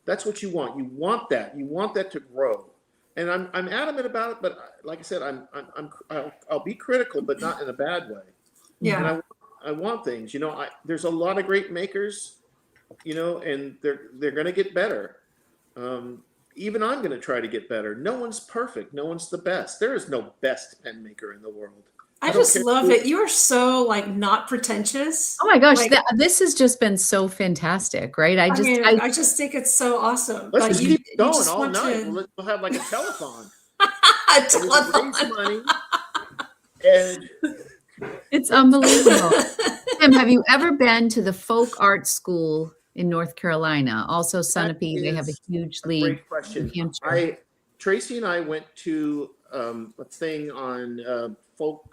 Speaker 2: That's what you want. You want that. You want that to grow. And I'm adamant about it, but like I said, I'll be critical, but not in a bad way.
Speaker 3: Yeah.
Speaker 2: And I want things. You know, there's a lot of great makers, you know, and they're going to get better. Even I'm going to try to get better. No one's perfect. No one's the best. There is no best pen maker in the world.
Speaker 3: I just love it. You are so like not pretentious.
Speaker 1: Oh my gosh,
Speaker 3: Like,
Speaker 1: this has just been so fantastic, right?
Speaker 3: I just think it's so awesome.
Speaker 2: Let's
Speaker 3: like,
Speaker 2: keep going all night. We'll have like a telethon.
Speaker 3: A telethon.
Speaker 2: Raise money, and
Speaker 1: it's unbelievable. Tim, have you ever been to the Folk Art School in North Carolina? Also, Sunapee, they have a huge league.
Speaker 2: Great question. Tracy and I went to a thing on folk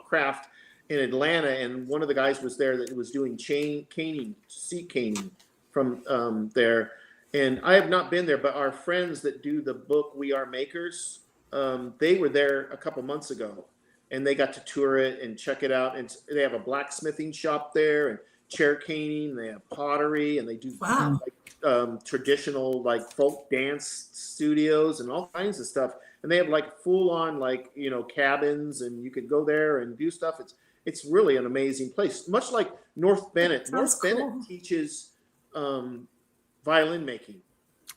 Speaker 2: craft in Atlanta, and one of the guys was there that was doing seat caning from there. And I have not been there, but our friends that do the book We Are Makers, they were there a couple months ago, and they got to tour it and check it out. And they have a blacksmithing shop there, and chair caning, and they have pottery, and they do traditional like folk dance studios and all kinds of stuff. And they have like full on like, you know, cabins, and you could go there and do stuff. It's really an amazing place. Much like North Bennett. North Bennett teaches violin making.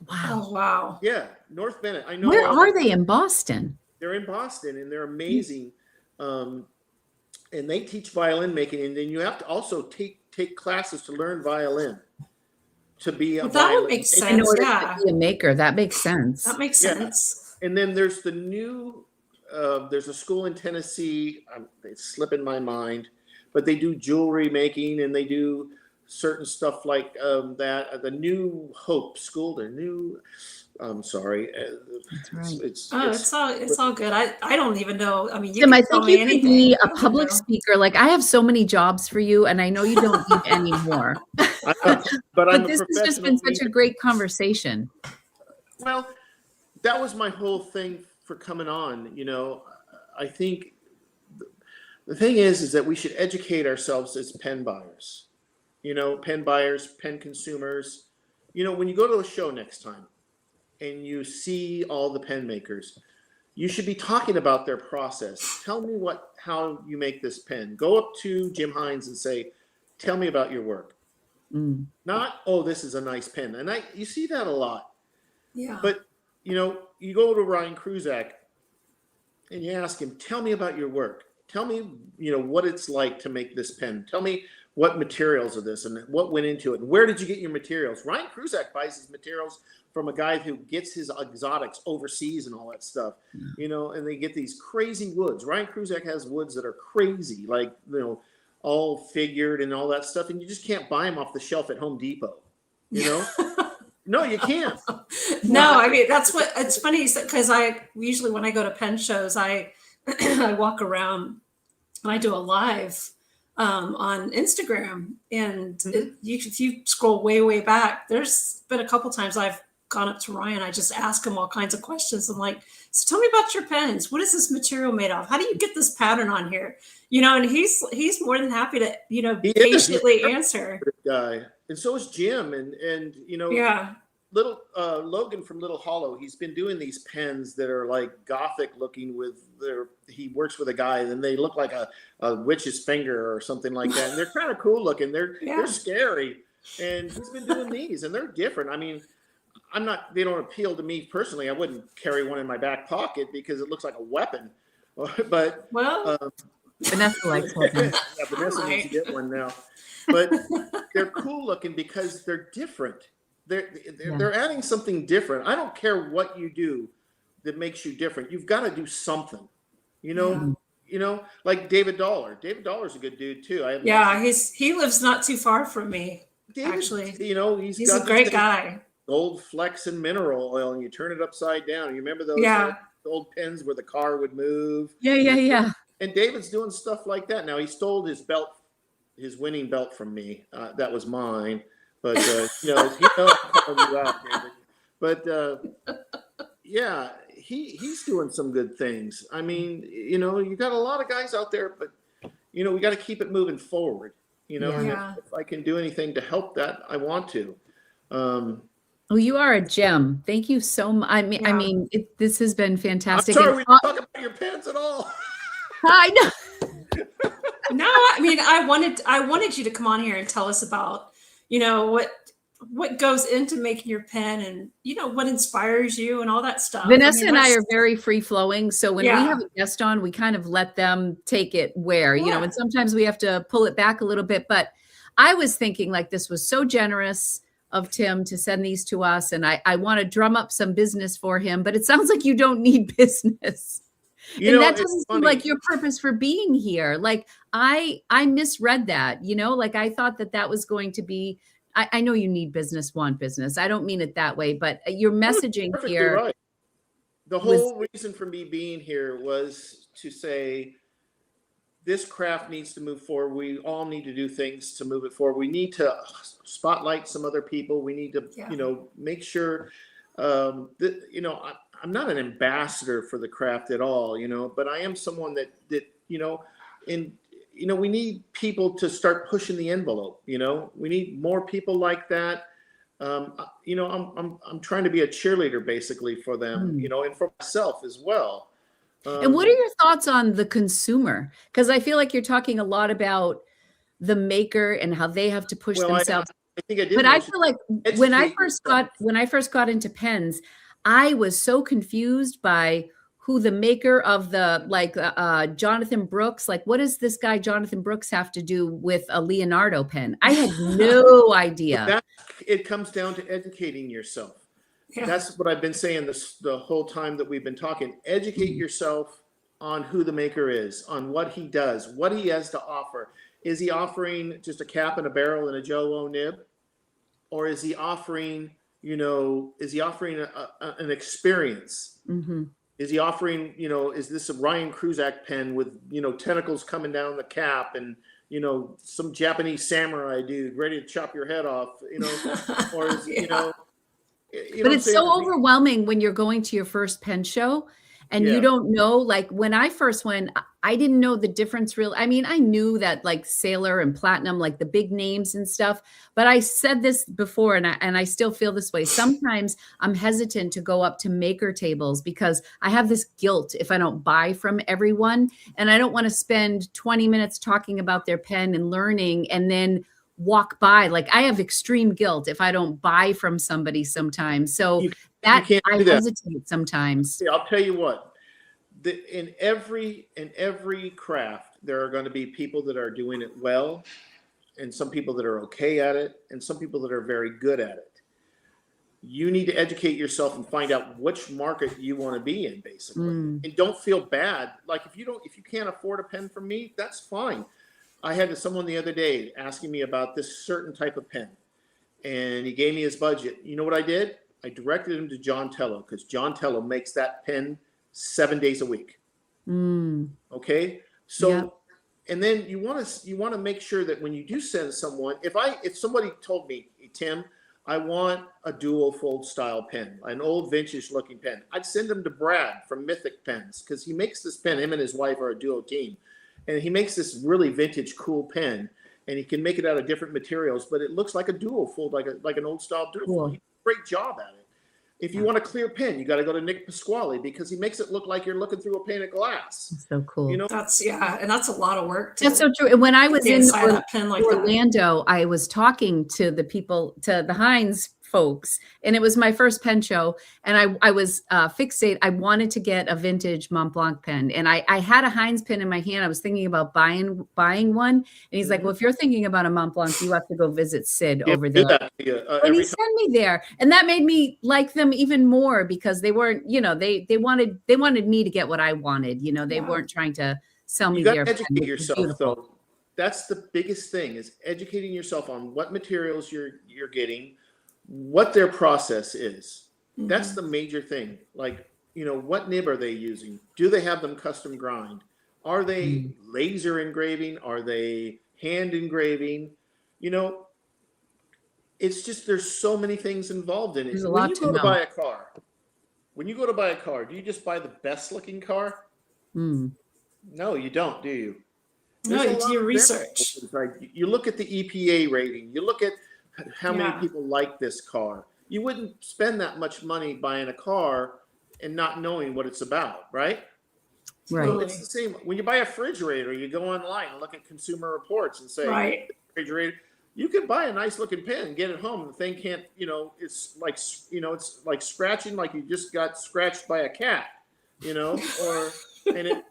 Speaker 1: Wow.
Speaker 3: Oh, wow.
Speaker 2: Yeah, North Bennett. I know.
Speaker 1: Where are they in Boston?
Speaker 2: They're in Boston, and they're amazing. And they teach violin making, and then you have to also take classes to learn violin. To be a
Speaker 3: that would make sense.
Speaker 1: In order to be a maker, that makes sense.
Speaker 3: That makes sense.
Speaker 2: And then there's the new, there's a school in Tennessee, it's slipping my mind, but they do jewelry making, and they do certain stuff like that. The New Hope School, I'm sorry.
Speaker 1: That's right.
Speaker 3: It's all good. I don't even know. I mean,
Speaker 1: Tim, I think you could be a public speaker. Like, I have so many jobs for you, and I know you don't need any more. But this has just been such a great conversation.
Speaker 2: Well, that was my whole thing for coming on. You know, I think the thing is that we should educate ourselves as pen buyers. You know, pen buyers, pen consumers. You know, when you go to a show next time and you see all the pen makers, you should be talking about their process. Tell me how you make this pen. Go up to Jim Hines and say, tell me about your work. Not, oh, this is a nice pen. And you see that a lot.
Speaker 3: Yeah.
Speaker 2: But, you know, you go to Ryan Kruzak and you ask him, tell me about your work. Tell me, you know, what it's like to make this pen. Tell me what materials are this and what went into it. And where did you get your materials? Ryan Kruzak buys his materials from a guy who gets his exotics overseas and all that stuff, you know, and they get these crazy woods. Ryan Kruzak has woods that are crazy, like, you know, all figured and all that stuff. And you just can't buy them off the shelf at Home Depot, you know? No, you can't.
Speaker 3: No, I mean, it's funny because usually when I go to pen shows, I walk around and I do a live on Instagram. And if you scroll way, way back, there's been a couple times I've gone up to Ryan. I just ask him all kinds of questions. I'm like, so tell me about your pens. What is this material made of? How do you get this pattern on here? You know, and he's more than happy to, you know, patiently answer.
Speaker 2: Guy. And so is Jim. And you know, little Logan from Little Hollow, he's been doing these pens that are like gothic looking he works with a guy and they look like a witch's finger or something like that. And they're kind of cool looking. They're scary. And he's been doing these and they're different. I mean, they don't appeal to me personally. I wouldn't carry one in my back pocket because it looks like a weapon. But
Speaker 1: Vanessa likes one.
Speaker 2: Yeah, Vanessa needs to get one now. But they're cool looking because they're different. They're adding something different. I don't care what you do that makes you different. You've got to do something. You know, like David Dollar. David Dollar's a good dude too.
Speaker 3: He lives not too far from me.
Speaker 2: David,
Speaker 3: actually,
Speaker 2: he's
Speaker 3: a great guy.
Speaker 2: Gold Flex and mineral oil, and you turn it upside down. You remember those old pens where the car would move?
Speaker 1: Yeah.
Speaker 2: And David's doing stuff like that. Now he stole his belt, his winning belt from me. That was mine. But I'm calling you out, David. But he's doing some good things. I mean, you got a lot of guys out there, but we got to keep it moving forward. If I can do anything to help that, I want to.
Speaker 1: Oh, you are a gem. Thank you so much. I mean, this has been fantastic.
Speaker 2: I'm sorry we didn't talk about your pens at all.
Speaker 1: I know.
Speaker 3: No, I mean, I wanted you to come on here and tell us about, what goes into making your pen and, what inspires you and all that stuff.
Speaker 1: Vanessa and I are very free flowing. So when we have a guest on, we kind of let them take it where, and sometimes we have to pull it back a little bit. But I was thinking like this was so generous of Tim to send these to us. And I want to drum up some business for him, but it sounds like you don't need business. And that doesn't seem like your purpose for being here. Like I misread that, like I thought that was going to be, I know you need business, want business. I don't mean it that way, but your messaging here.
Speaker 2: Right. The whole reason for me being here was to say, this craft needs to move forward. We all need to do things to move it forward. We need to spotlight some other people. We need to, make sure that, I'm not an ambassador for the craft at all, but I am someone that we need people to start pushing the envelope. We need more people like that. I'm trying to be a cheerleader basically for them, and for myself as well.
Speaker 1: And what are your thoughts on the consumer? Because I feel like you're talking a lot about the maker and how they have to push themselves.
Speaker 2: I think I did.
Speaker 1: But I feel like when I first got into pens, I was so confused by who the maker of the Jonathan Brooks, like what does this guy Jonathan Brooks have to do with a Leonardo pen? I had no idea.
Speaker 2: It comes down to educating yourself.
Speaker 3: Yeah.
Speaker 2: That's what I've been saying the whole time that we've been talking. Educate yourself on who the maker is, on what he does, what he has to offer. Is he offering just a cap and a barrel and a Jello nib? Or is he offering, an experience?
Speaker 1: Mm-hmm.
Speaker 2: Is he offering, is this a Ryan Kruzak pen with, tentacles coming down the cap and, some Japanese samurai dude ready to chop your head off, or is,
Speaker 1: but it's so overwhelming when you're going to your first pen show and you don't know, like when I first went, I didn't know the difference really. I mean, I knew that like Sailor and Platinum, like the big names and stuff, but I said this before and I still feel this way. Sometimes I'm hesitant to go up to maker tables because I have this guilt if I don't buy from everyone and I don't want to spend 20 minutes talking about their pen and learning and then walk by. Like I have extreme guilt if I don't buy from somebody sometimes. So I hesitate sometimes.
Speaker 2: Yeah, I'll tell you what, in every craft, there are going to be people that are doing it well and some people that are okay at it and some people that are very good at it. You need to educate yourself and find out which market you want to be in basically. And don't feel bad. Like if you can't afford a pen from me, that's fine. I had someone the other day asking me about this certain type of pen, and he gave me his budget. You know what I did? I directed him to John Tello because John Tello makes that pen 7 days a week. Okay, so and then you want to make sure that when you do send someone, if somebody told me, hey, Tim, I want a dual fold style pen, an old vintage looking pen, I'd send them to Brad from Mythic Pens because he makes this pen. Him and his wife are a duo team. And he makes this really vintage, cool pen, and he can make it out of different materials, but it looks like a dual fold, like an old style dual fold. He does a great job at it. If you want a clear pen, you got to go to Nick Pasquale because he makes it look like you're looking through a pane of glass.
Speaker 1: That's so cool.
Speaker 3: That's and that's a lot of work.
Speaker 1: That's so true. And when I was in
Speaker 3: pen like
Speaker 1: Orlando, I was talking to the people, to the Heinz folks, and it was my first pen show, and I was fixated. I wanted to get a vintage Mont Blanc pen, and I had a Heinz pen in my hand. I was thinking about buying one, and he's like, "Well, if you're thinking about a Mont Blanc, you have to go visit Sid
Speaker 2: Yeah,
Speaker 1: over
Speaker 2: do
Speaker 1: there."
Speaker 2: that to you,
Speaker 1: And he
Speaker 2: every time.
Speaker 1: sent me there, and that made me like them even more because they weren't, they wanted me to get what I wanted. They
Speaker 3: Yeah.
Speaker 1: weren't trying to sell me
Speaker 2: You got
Speaker 1: their
Speaker 2: to
Speaker 1: pen,
Speaker 2: educate
Speaker 1: which was
Speaker 2: yourself,
Speaker 1: beautiful.
Speaker 2: though. That's the biggest thing, is educating yourself on what materials you're getting, what their process is. That's the major thing. Like, what nib are they using? Do they have them custom grind? Are they laser engraving? Are they hand engraving? It's just, there's so many things involved in it.
Speaker 1: There's a
Speaker 2: When
Speaker 1: lot
Speaker 2: you
Speaker 1: to
Speaker 2: go to
Speaker 1: know.
Speaker 2: buy a car, do you just buy the best looking car?
Speaker 1: Mm.
Speaker 2: No, you don't, do you?
Speaker 3: No,
Speaker 2: There's a
Speaker 3: you do
Speaker 2: lot
Speaker 3: your
Speaker 2: of
Speaker 3: research.
Speaker 2: variables. Like, you look at the EPA rating, you look at how many
Speaker 3: Yeah.
Speaker 2: people like this car. You wouldn't spend that much money buying a car and not knowing what it's about, right?
Speaker 1: Right.
Speaker 2: Well, it's the same when you buy a refrigerator. You go online and look at Consumer Reports and say,
Speaker 3: Right.
Speaker 2: refrigerator. You can buy a nice looking pen and get it home. The thing can't, it's like scratching, like you just got scratched by a cat, or and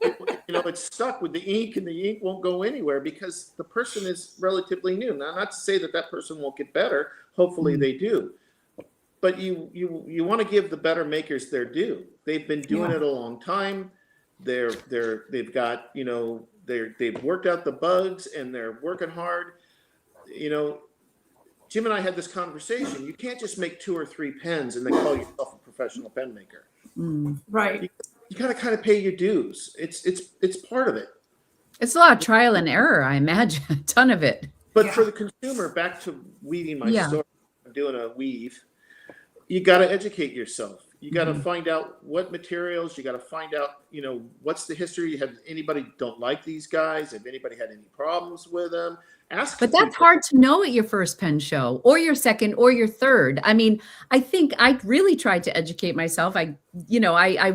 Speaker 2: it's stuck with the ink, and the ink won't go anywhere because the person is relatively new. Now, not to say that person won't get better. Hopefully they do. But you want to give the better makers their due. They've been doing it a long time. They've got, they've worked out the bugs and they're working hard. Jim and I had this conversation. You can't just make 2 or 3 pens and then call yourself a professional pen maker.
Speaker 3: Right.
Speaker 2: You got to kind of pay your dues. It's part of it.
Speaker 1: It's a lot of trial and error, I imagine, a ton of it.
Speaker 2: But for the consumer, back to weaving my story, I'm doing a weave. You got to educate yourself. You got to find out what materials. You got to find out, what's the history. Have anybody don't like these guys? Have anybody had any problems with them?
Speaker 1: But that's hard to know at your first pen show or your second or your third. I mean, I think I really tried to educate myself. I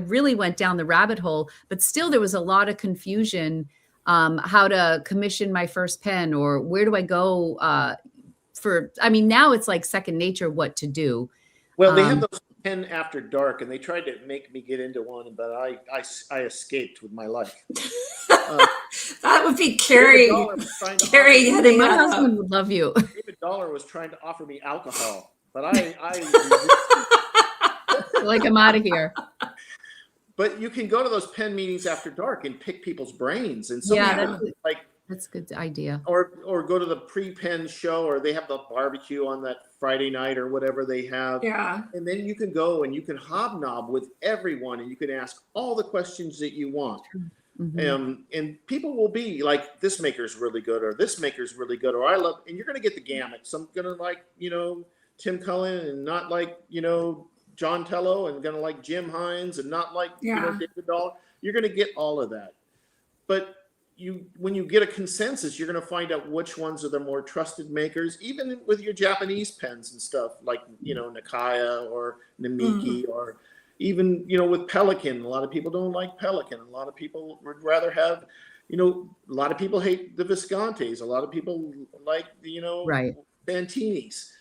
Speaker 1: really went down the rabbit hole, but still there was a lot of confusion, how to commission my first pen or where do I go now it's like second nature what to do.
Speaker 2: Well, they have those pen after dark, and they tried to make me get into one, but I escaped with my life.
Speaker 3: That would be Carrie. Carrie,
Speaker 1: my husband would love you.
Speaker 2: David Dollar was trying to offer me alcohol, but I
Speaker 1: like, I'm out of here.
Speaker 2: But you can go to those pen meetings after dark and pick people's brains, and
Speaker 1: that's a good idea.
Speaker 2: Or go to the pre-pen show, or they have the barbecue on that Friday night or whatever they have.
Speaker 3: Yeah.
Speaker 2: And then you can go and you can hobnob with everyone, and you can ask all the questions that you want. And people will be like, this maker's really good, or this maker's really good, or I love, and you're going to get the gamut. Some going to like, Tim Cullen and not like, John Tello, and going to like Jim Hines and not like, David Dollar. You're going to get all of that. But when you get a consensus, you're going to find out which ones are the more trusted makers, even with your Japanese pens and stuff like, Nakaya or Namiki, or even, with Pelican. A lot of people don't like Pelican. A lot of people would rather have, a lot of people hate the Viscontis. A lot of people like, Santini's.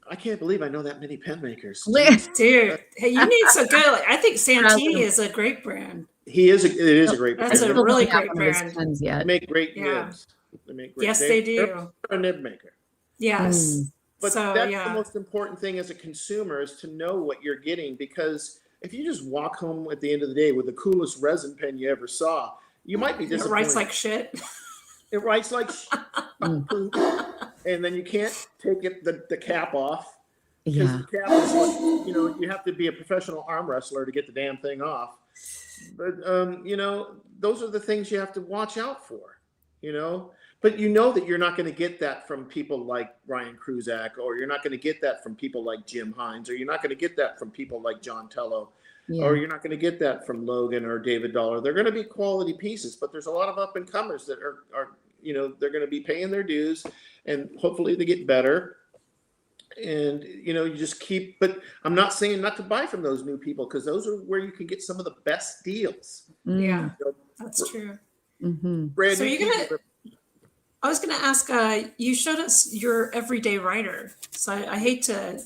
Speaker 2: I can't believe I know that many pen makers.
Speaker 3: Dude, hey, you need some good. I think Santini is a great brand.
Speaker 2: It is a great brand.
Speaker 3: That's a really great brand.
Speaker 2: They make great nibs.
Speaker 3: They do.
Speaker 2: They're a nib maker.
Speaker 3: Yes.
Speaker 2: But that's the most important thing as a consumer, is to know what you're getting, because if you just walk home at the end of the day with the coolest resin pen you ever saw, you might be disappointed.
Speaker 3: It writes like shit.
Speaker 2: It writes like poop. And then you can't take the cap off. Because the cap is like, you have to be a professional arm wrestler to get the damn thing off. But, those are the things you have to watch out for, But that you're not going to get that from people like Ryan Kruzak, or you're not going to get that from people like Jim Hines, or you're not going to get that from people like John Tello, or you're not going to get that from Logan or David Dollar. They're going to be quality pieces, but there's a lot of up and comers that are they're going to be paying their dues, and hopefully they get better. And, you just keep, but I'm not saying not to buy from those new people, because those are where you can get some of the best deals.
Speaker 3: Yeah, that's true.
Speaker 2: Brand
Speaker 3: So
Speaker 2: new
Speaker 3: I was going to ask, you showed us your everyday writer. So I hate to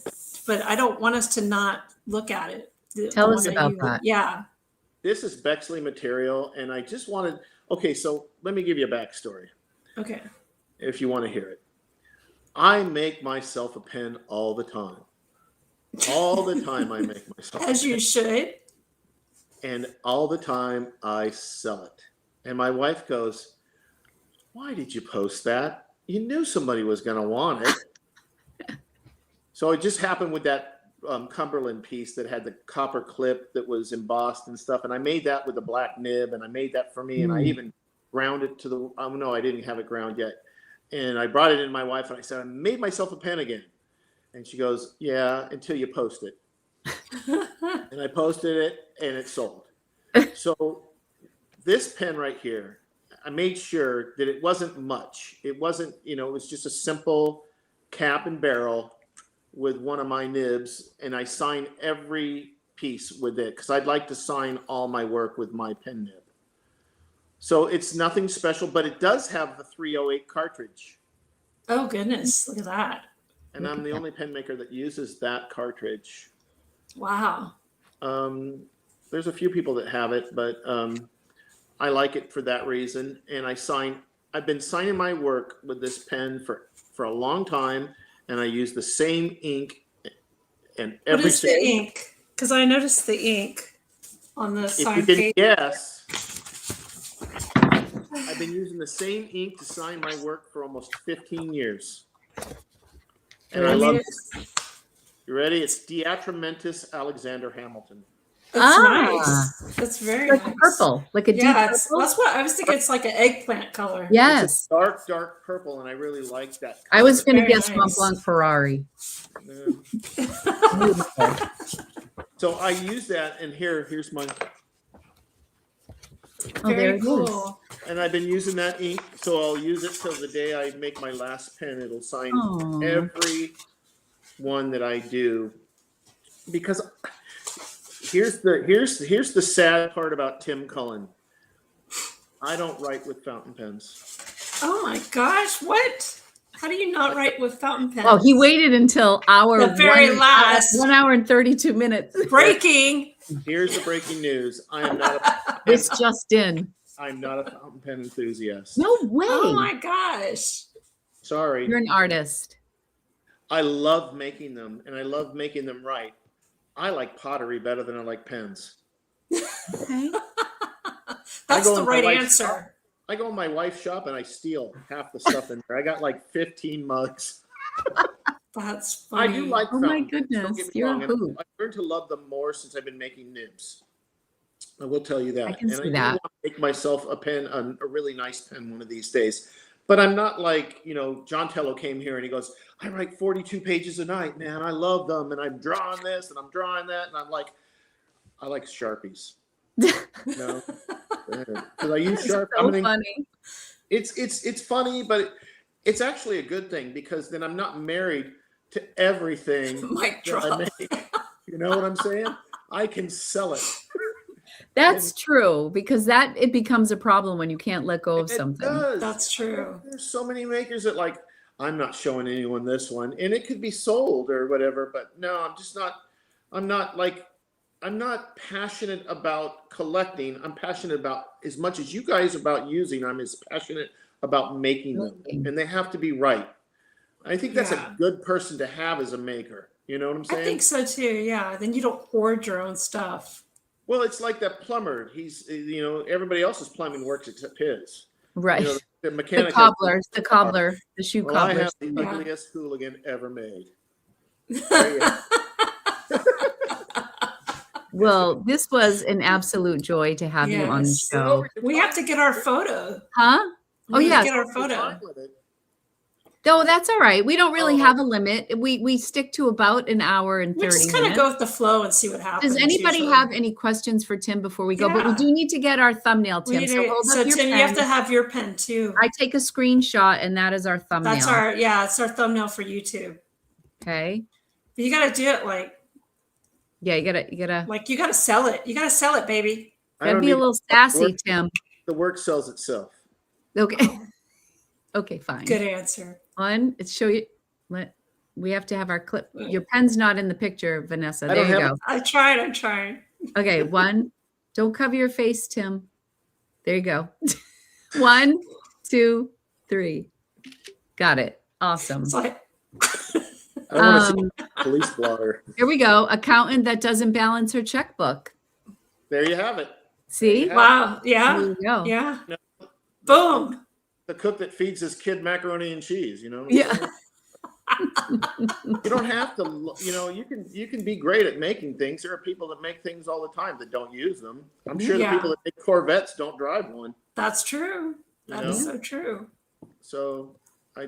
Speaker 3: but I don't want us to not look at it.
Speaker 1: Tell us about that.
Speaker 3: Yeah.
Speaker 2: This is Bexley material, and I just wanted. Okay, so let me give you a backstory.
Speaker 3: Okay.
Speaker 2: If you want to hear it, I make myself a pen all the time. All the time, I make myself.
Speaker 3: As you should.
Speaker 2: And all the time, I sell it. And my wife goes, "Why did you post that? You knew somebody was going to want it." So it just happened with that Cumberland piece that had the copper clip that was embossed and stuff. And I made that with a black nib, and I made that for me. And I even ground it to the, no, I didn't have it ground yet. And I brought it in to my wife, and I said, "I made myself a pen again." And she goes, "Yeah, until you post it." And I posted it, and it sold. So this pen right here, I made sure that it wasn't much. It wasn't, it was just a simple cap and barrel with one of my nibs, and I sign every piece with it because I'd like to sign all my work with my pen nib. So it's nothing special, but it does have the 308 cartridge.
Speaker 3: Oh, goodness. Look at that.
Speaker 2: And I'm the only pen maker that uses that cartridge.
Speaker 3: Wow.
Speaker 2: There's a few people that have it, but I like it for that reason. And I've been signing my work with this pen for a long time, and I use the same ink and every.
Speaker 3: What is the ink? Because I noticed the ink on the sign page.
Speaker 2: Yes. I've been using the same ink to sign my work for almost 15 years. And I love it. You ready? It's Diatramentis Alexander Hamilton.
Speaker 3: That's nice. That's very
Speaker 1: like
Speaker 3: nice.
Speaker 1: Purple, like a deep purple.
Speaker 3: That's what I was thinking. It's like an eggplant color.
Speaker 1: Yes.
Speaker 2: It's a dark purple, and I really like that color.
Speaker 1: I was going to guess
Speaker 3: nice.
Speaker 1: Mont Blanc Ferrari.
Speaker 2: So I use that, and here's my.
Speaker 1: Oh, there it is.
Speaker 2: And I've been using that ink, so I'll use it till the day I make my last pen. It'll sign every one that I do, because here's the sad part about Tim Cullen. I don't write with fountain pens.
Speaker 3: Oh my gosh! What? How do you not write with fountain pens?
Speaker 1: Oh, he waited until
Speaker 3: the very last
Speaker 1: 1 hour and 32 minutes.
Speaker 3: Breaking.
Speaker 2: Here's the breaking news. I am not.
Speaker 1: This just in.
Speaker 2: I'm not a fountain pen enthusiast.
Speaker 1: No way.
Speaker 3: Oh my gosh.
Speaker 2: Sorry.
Speaker 1: You're an artist.
Speaker 2: I love making them, and I love making them right. I like pottery better than I like pens.
Speaker 1: Okay.
Speaker 3: That's the right answer.
Speaker 2: I go in my wife's shop and I steal half the stuff in there. I got like 15 mugs.
Speaker 3: That's funny.
Speaker 2: I do like
Speaker 1: Oh my
Speaker 2: fountain pens, don't
Speaker 1: goodness.
Speaker 2: get me
Speaker 1: You're
Speaker 2: wrong,
Speaker 1: a
Speaker 2: and
Speaker 1: hoot.
Speaker 2: I've learned to love them more since I've been making nibs. I will tell you that.
Speaker 1: I can
Speaker 2: and
Speaker 1: see
Speaker 2: I
Speaker 1: that.
Speaker 2: do want to make myself a pen, a really nice pen one of these days. But I'm not like, John Tello came here and he goes, "I write 42 pages a night, man. I love them. And I'm drawing this and I'm drawing that." And I'm like, I like Sharpies. Because I use Sharp.
Speaker 1: So funny.
Speaker 2: It's funny, but it's actually a good thing, because then I'm not married to everything
Speaker 3: Mic
Speaker 2: that I
Speaker 3: drop.
Speaker 2: make. You know what I'm saying? I can sell it.
Speaker 1: That's true, because it becomes a problem when you can't let go of
Speaker 2: It
Speaker 1: something.
Speaker 2: does.
Speaker 3: That's true.
Speaker 2: There's so many makers that like, "I'm not showing anyone this one," and it could be sold or whatever. But no, I'm not passionate about collecting. I'm passionate about, as much as you guys are about using, I'm as passionate about making them, and they have to be right. I think that's a good person to have as a maker. You know what I'm saying?
Speaker 3: I think so too. Yeah. Then you don't hoard your own stuff.
Speaker 2: Well, it's like that plumber. He's, everybody else's plumbing works except his.
Speaker 1: Right.
Speaker 2: The
Speaker 1: The
Speaker 2: mechanic.
Speaker 1: cobbler, the shoe
Speaker 2: Well, I
Speaker 1: cobbler.
Speaker 2: have the ugliest hooligan ever made. There you go.
Speaker 1: Well, this was an absolute joy to have you on the
Speaker 3: Yes.
Speaker 1: show.
Speaker 3: We have to get our photo.
Speaker 1: Huh? Oh,
Speaker 3: We
Speaker 1: yeah.
Speaker 3: Get our photo.
Speaker 1: No, that's all right. We don't really have a limit. We stick to about an hour and 30
Speaker 3: We just
Speaker 1: minutes.
Speaker 3: kind of go with the flow and see what happens.
Speaker 1: Does anybody
Speaker 3: usually.
Speaker 1: have any questions for Tim before we go? But we
Speaker 3: Yeah.
Speaker 1: do need to get our thumbnail,
Speaker 3: We
Speaker 1: Tim.
Speaker 3: need
Speaker 1: So
Speaker 3: to-
Speaker 1: hold
Speaker 3: so
Speaker 1: up your
Speaker 3: Tim,
Speaker 1: pen.
Speaker 3: you have to have your pen too.
Speaker 1: I take a screenshot, and that is our thumbnail.
Speaker 3: That's our thumbnail for YouTube.
Speaker 1: Okay.
Speaker 3: But you got to do it
Speaker 1: Yeah, you gotta
Speaker 3: like you got to sell it. You got to sell it, baby.
Speaker 1: gotta be a little sassy, Tim.
Speaker 2: The work sells itself.
Speaker 1: Okay. Okay, fine.
Speaker 3: Good answer.
Speaker 1: Let's show you. We have to have our clip. Your pen's not in the picture, Vanessa.
Speaker 2: I
Speaker 1: There
Speaker 2: don't
Speaker 1: you
Speaker 2: have
Speaker 1: go.
Speaker 3: I tried. I'm trying.
Speaker 1: Okay, one. Don't cover your face, Tim. There you go. 1, 2, 3. Got it. Awesome.
Speaker 3: It's like,
Speaker 2: I want to see a police blotter.
Speaker 1: Here we go. Accountant that doesn't balance her checkbook.
Speaker 2: There you have it.
Speaker 1: See?
Speaker 3: wow. Yeah.
Speaker 1: There you go.
Speaker 3: Yeah.
Speaker 2: No.
Speaker 3: Boom.
Speaker 2: The cook that feeds his kid macaroni and cheese, you know?
Speaker 1: Yeah.
Speaker 2: You don't have to, you can be great at making things. There are people that make things all the time that don't use them. I'm sure the people that make Corvettes don't drive one.
Speaker 3: That's true. That is so true.
Speaker 2: So I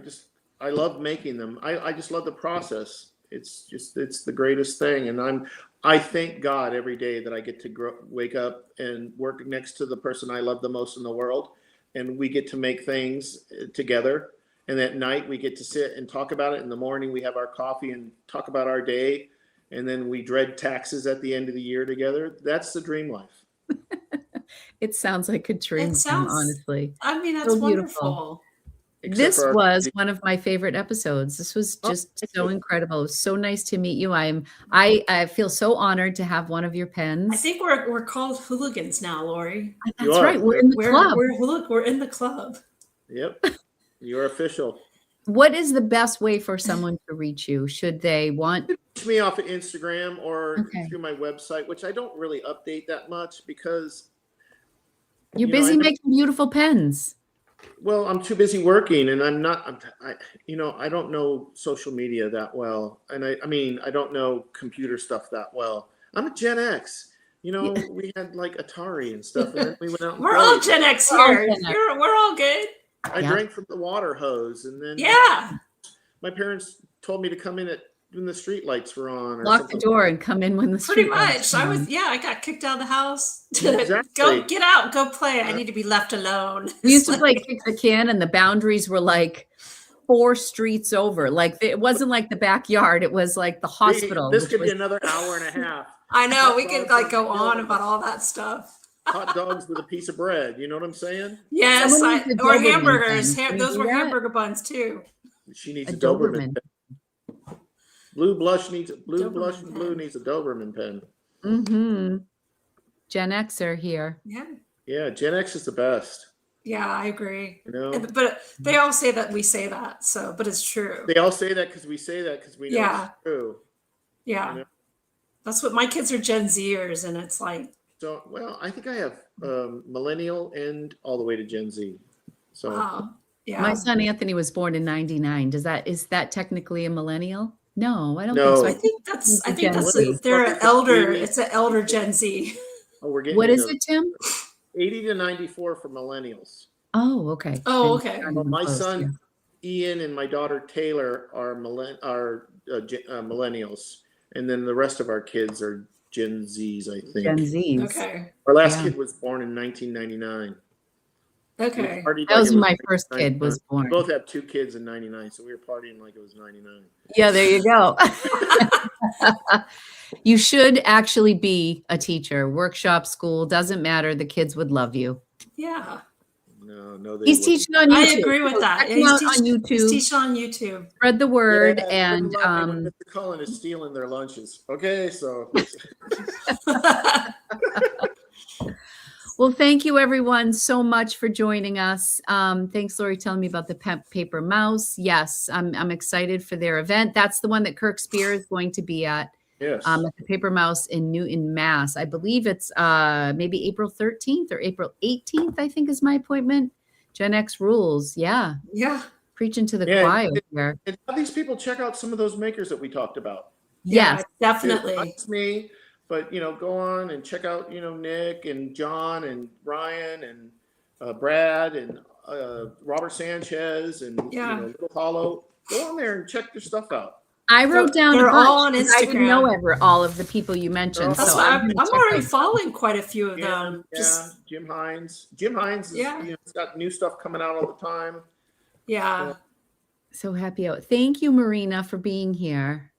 Speaker 2: love making them. I just love the process. It's the greatest thing. And I thank God every day that I get to wake up and work next to the person I love the most in the world. And we get to make things together. And at night we get to sit and talk about it. In the morning we have our coffee and talk about our day. And then we dread taxes at the end of the year together. That's the dream life.
Speaker 1: It sounds like a dream, honestly.
Speaker 3: I mean, that's so wonderful.
Speaker 1: This was one of my favorite episodes. This was just so incredible. It was so nice to meet you. I feel so honored to have one of your pens.
Speaker 3: I think we're called hooligans now, Lori.
Speaker 1: That's right. We're in the club.
Speaker 3: We're in the club.
Speaker 2: Yep. You're official.
Speaker 1: What is the best way for someone to reach you? Should they want
Speaker 2: reach me off of Instagram or through my website, which I don't really update that much because
Speaker 1: you're busy making beautiful pens.
Speaker 2: Well, I'm too busy working, and I don't know social media that well, and I don't know computer stuff that well. I'm a Gen X. We had like Atari and stuff, and then we went out and
Speaker 3: we're all Gen X here. We're all good.
Speaker 2: I drank from the water hose, and then my parents told me to come in when the street lights were on. Or
Speaker 1: lock the door and come in when the street lights
Speaker 3: are on. I got kicked out of the house. Go get out, go play. I need to be left alone.
Speaker 1: We used to play kick the can, and the boundaries were like 4 streets over. Like it wasn't like the backyard; it was like the hospital.
Speaker 2: This could be another hour and a half.
Speaker 3: I know we could go on about all that stuff.
Speaker 2: Hot dogs with a piece of bread. You know what I'm saying?
Speaker 3: Yes, or hamburgers. Those were hamburger buns too.
Speaker 2: She needs a Doberman pen. Blue needs a Doberman pen.
Speaker 1: Mm-hmm. Gen Xer here.
Speaker 2: Yeah, Gen X is the best.
Speaker 3: Yeah, I agree. But they all say that we say that, but it's true.
Speaker 2: They all say that because we say that because we know it's true.
Speaker 3: Yeah. That's what my kids are Gen Zers, and it's like.
Speaker 2: So, I think I have millennial and all the way to Gen Z. So,
Speaker 1: my son Anthony was born in '99. Is that technically a millennial? No, I don't think so.
Speaker 3: I think that's they're elder. It's an elder Gen Z.
Speaker 2: Oh, we're getting.
Speaker 1: What is it, Tim?
Speaker 2: 80 to 94 for millennials.
Speaker 1: Oh, okay.
Speaker 2: Well, my son Ian and my daughter Taylor are millennials, and then the rest of our kids are Gen Zs, I think.
Speaker 1: Gen Zs.
Speaker 3: Okay.
Speaker 2: Our last kid was born in 1999.
Speaker 3: Okay.
Speaker 1: That was my first kid was born.
Speaker 2: We both have 2 kids in 99, so we were partying like it was 99.
Speaker 1: Yeah, there you go. You should actually be a teacher. Workshop, school, doesn't matter. The kids would love you.
Speaker 3: Yeah.
Speaker 2: No,
Speaker 1: he's teaching on YouTube.
Speaker 3: I agree with that.
Speaker 1: He's on YouTube.
Speaker 3: He's teaching on YouTube.
Speaker 1: Spread the word
Speaker 2: and Mr. Cullen is stealing their lunches. Okay, so
Speaker 1: well, thank you everyone so much for joining us. Thanks, Lori, telling me about the paper mouse. Yes, I'm excited for their event. That's the one that Kirk Spear is going to be at.
Speaker 2: Yes.
Speaker 1: At the Paper Mouse in Newton, Mass. I believe it's maybe April 13th or April 18th, I think is my appointment. Gen X rules. Yeah.
Speaker 3: Yeah.
Speaker 1: Preaching to the choir here.
Speaker 2: And have these people check out some of those makers that we talked about.
Speaker 1: Yes.
Speaker 3: Yeah, definitely.
Speaker 2: It's me, but go on and check out, Nick and John and Ryan and Brad and Robert Sanchez and Little Hollow. Go on there and check their stuff out.
Speaker 1: I wrote down
Speaker 3: they're all on Instagram.
Speaker 1: I didn't know all of the people you mentioned.
Speaker 3: That's why I'm already following quite a few of them.
Speaker 2: Jim Hines. Jim Hines is, it's got new stuff coming out all the time.
Speaker 3: Yeah.
Speaker 1: So happy. Thank you, Marina, for being here.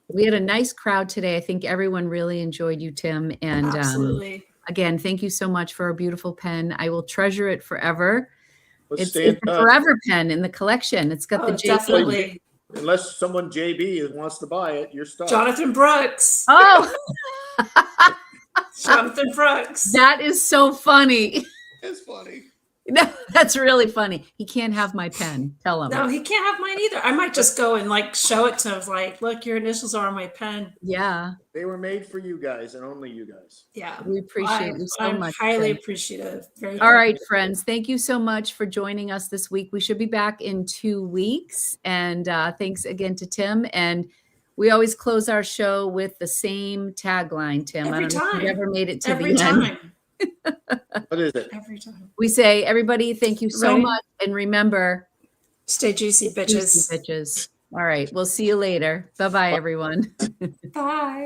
Speaker 1: We had a nice crowd today. I think everyone really enjoyed you, Tim. And
Speaker 3: absolutely.
Speaker 1: Again, thank you so much for a beautiful pen. I will treasure it forever. It's a
Speaker 2: touch.
Speaker 1: forever pen in the collection. It's got the
Speaker 3: definitely.
Speaker 2: Unless someone JB wants to buy it, you're stuck.
Speaker 3: Jonathan Brooks.
Speaker 1: Oh,
Speaker 3: Jonathan Brooks.
Speaker 1: that is so funny.
Speaker 2: It's funny.
Speaker 1: No, that's really funny. He can't have my pen. Tell him.
Speaker 3: No, he can't have mine either. I might just go and like show it to him, like, look, your initials are on my pen.
Speaker 1: Yeah.
Speaker 2: They were made for you guys and only you guys.
Speaker 3: Yeah.
Speaker 1: We appreciate you so
Speaker 3: I'm
Speaker 1: much.
Speaker 3: highly
Speaker 1: Tim.
Speaker 3: appreciative. Very
Speaker 1: All right, friends. Thank you so much for joining us this week. We should be back in 2 weeks. And thanks again to Tim. And we always close our show with the same tagline, Tim.
Speaker 3: Every
Speaker 1: I don't know if
Speaker 3: time.
Speaker 1: you've ever made it to
Speaker 3: Every
Speaker 1: the end.
Speaker 3: time.
Speaker 2: What is it?
Speaker 3: Every time.
Speaker 1: We say, everybody, thank you so
Speaker 3: Ready?
Speaker 1: much. And remember,
Speaker 3: Stay juicy, bitches.
Speaker 1: juicy bitches. All right. We'll see you later. Bye-bye, everyone.
Speaker 3: Bye.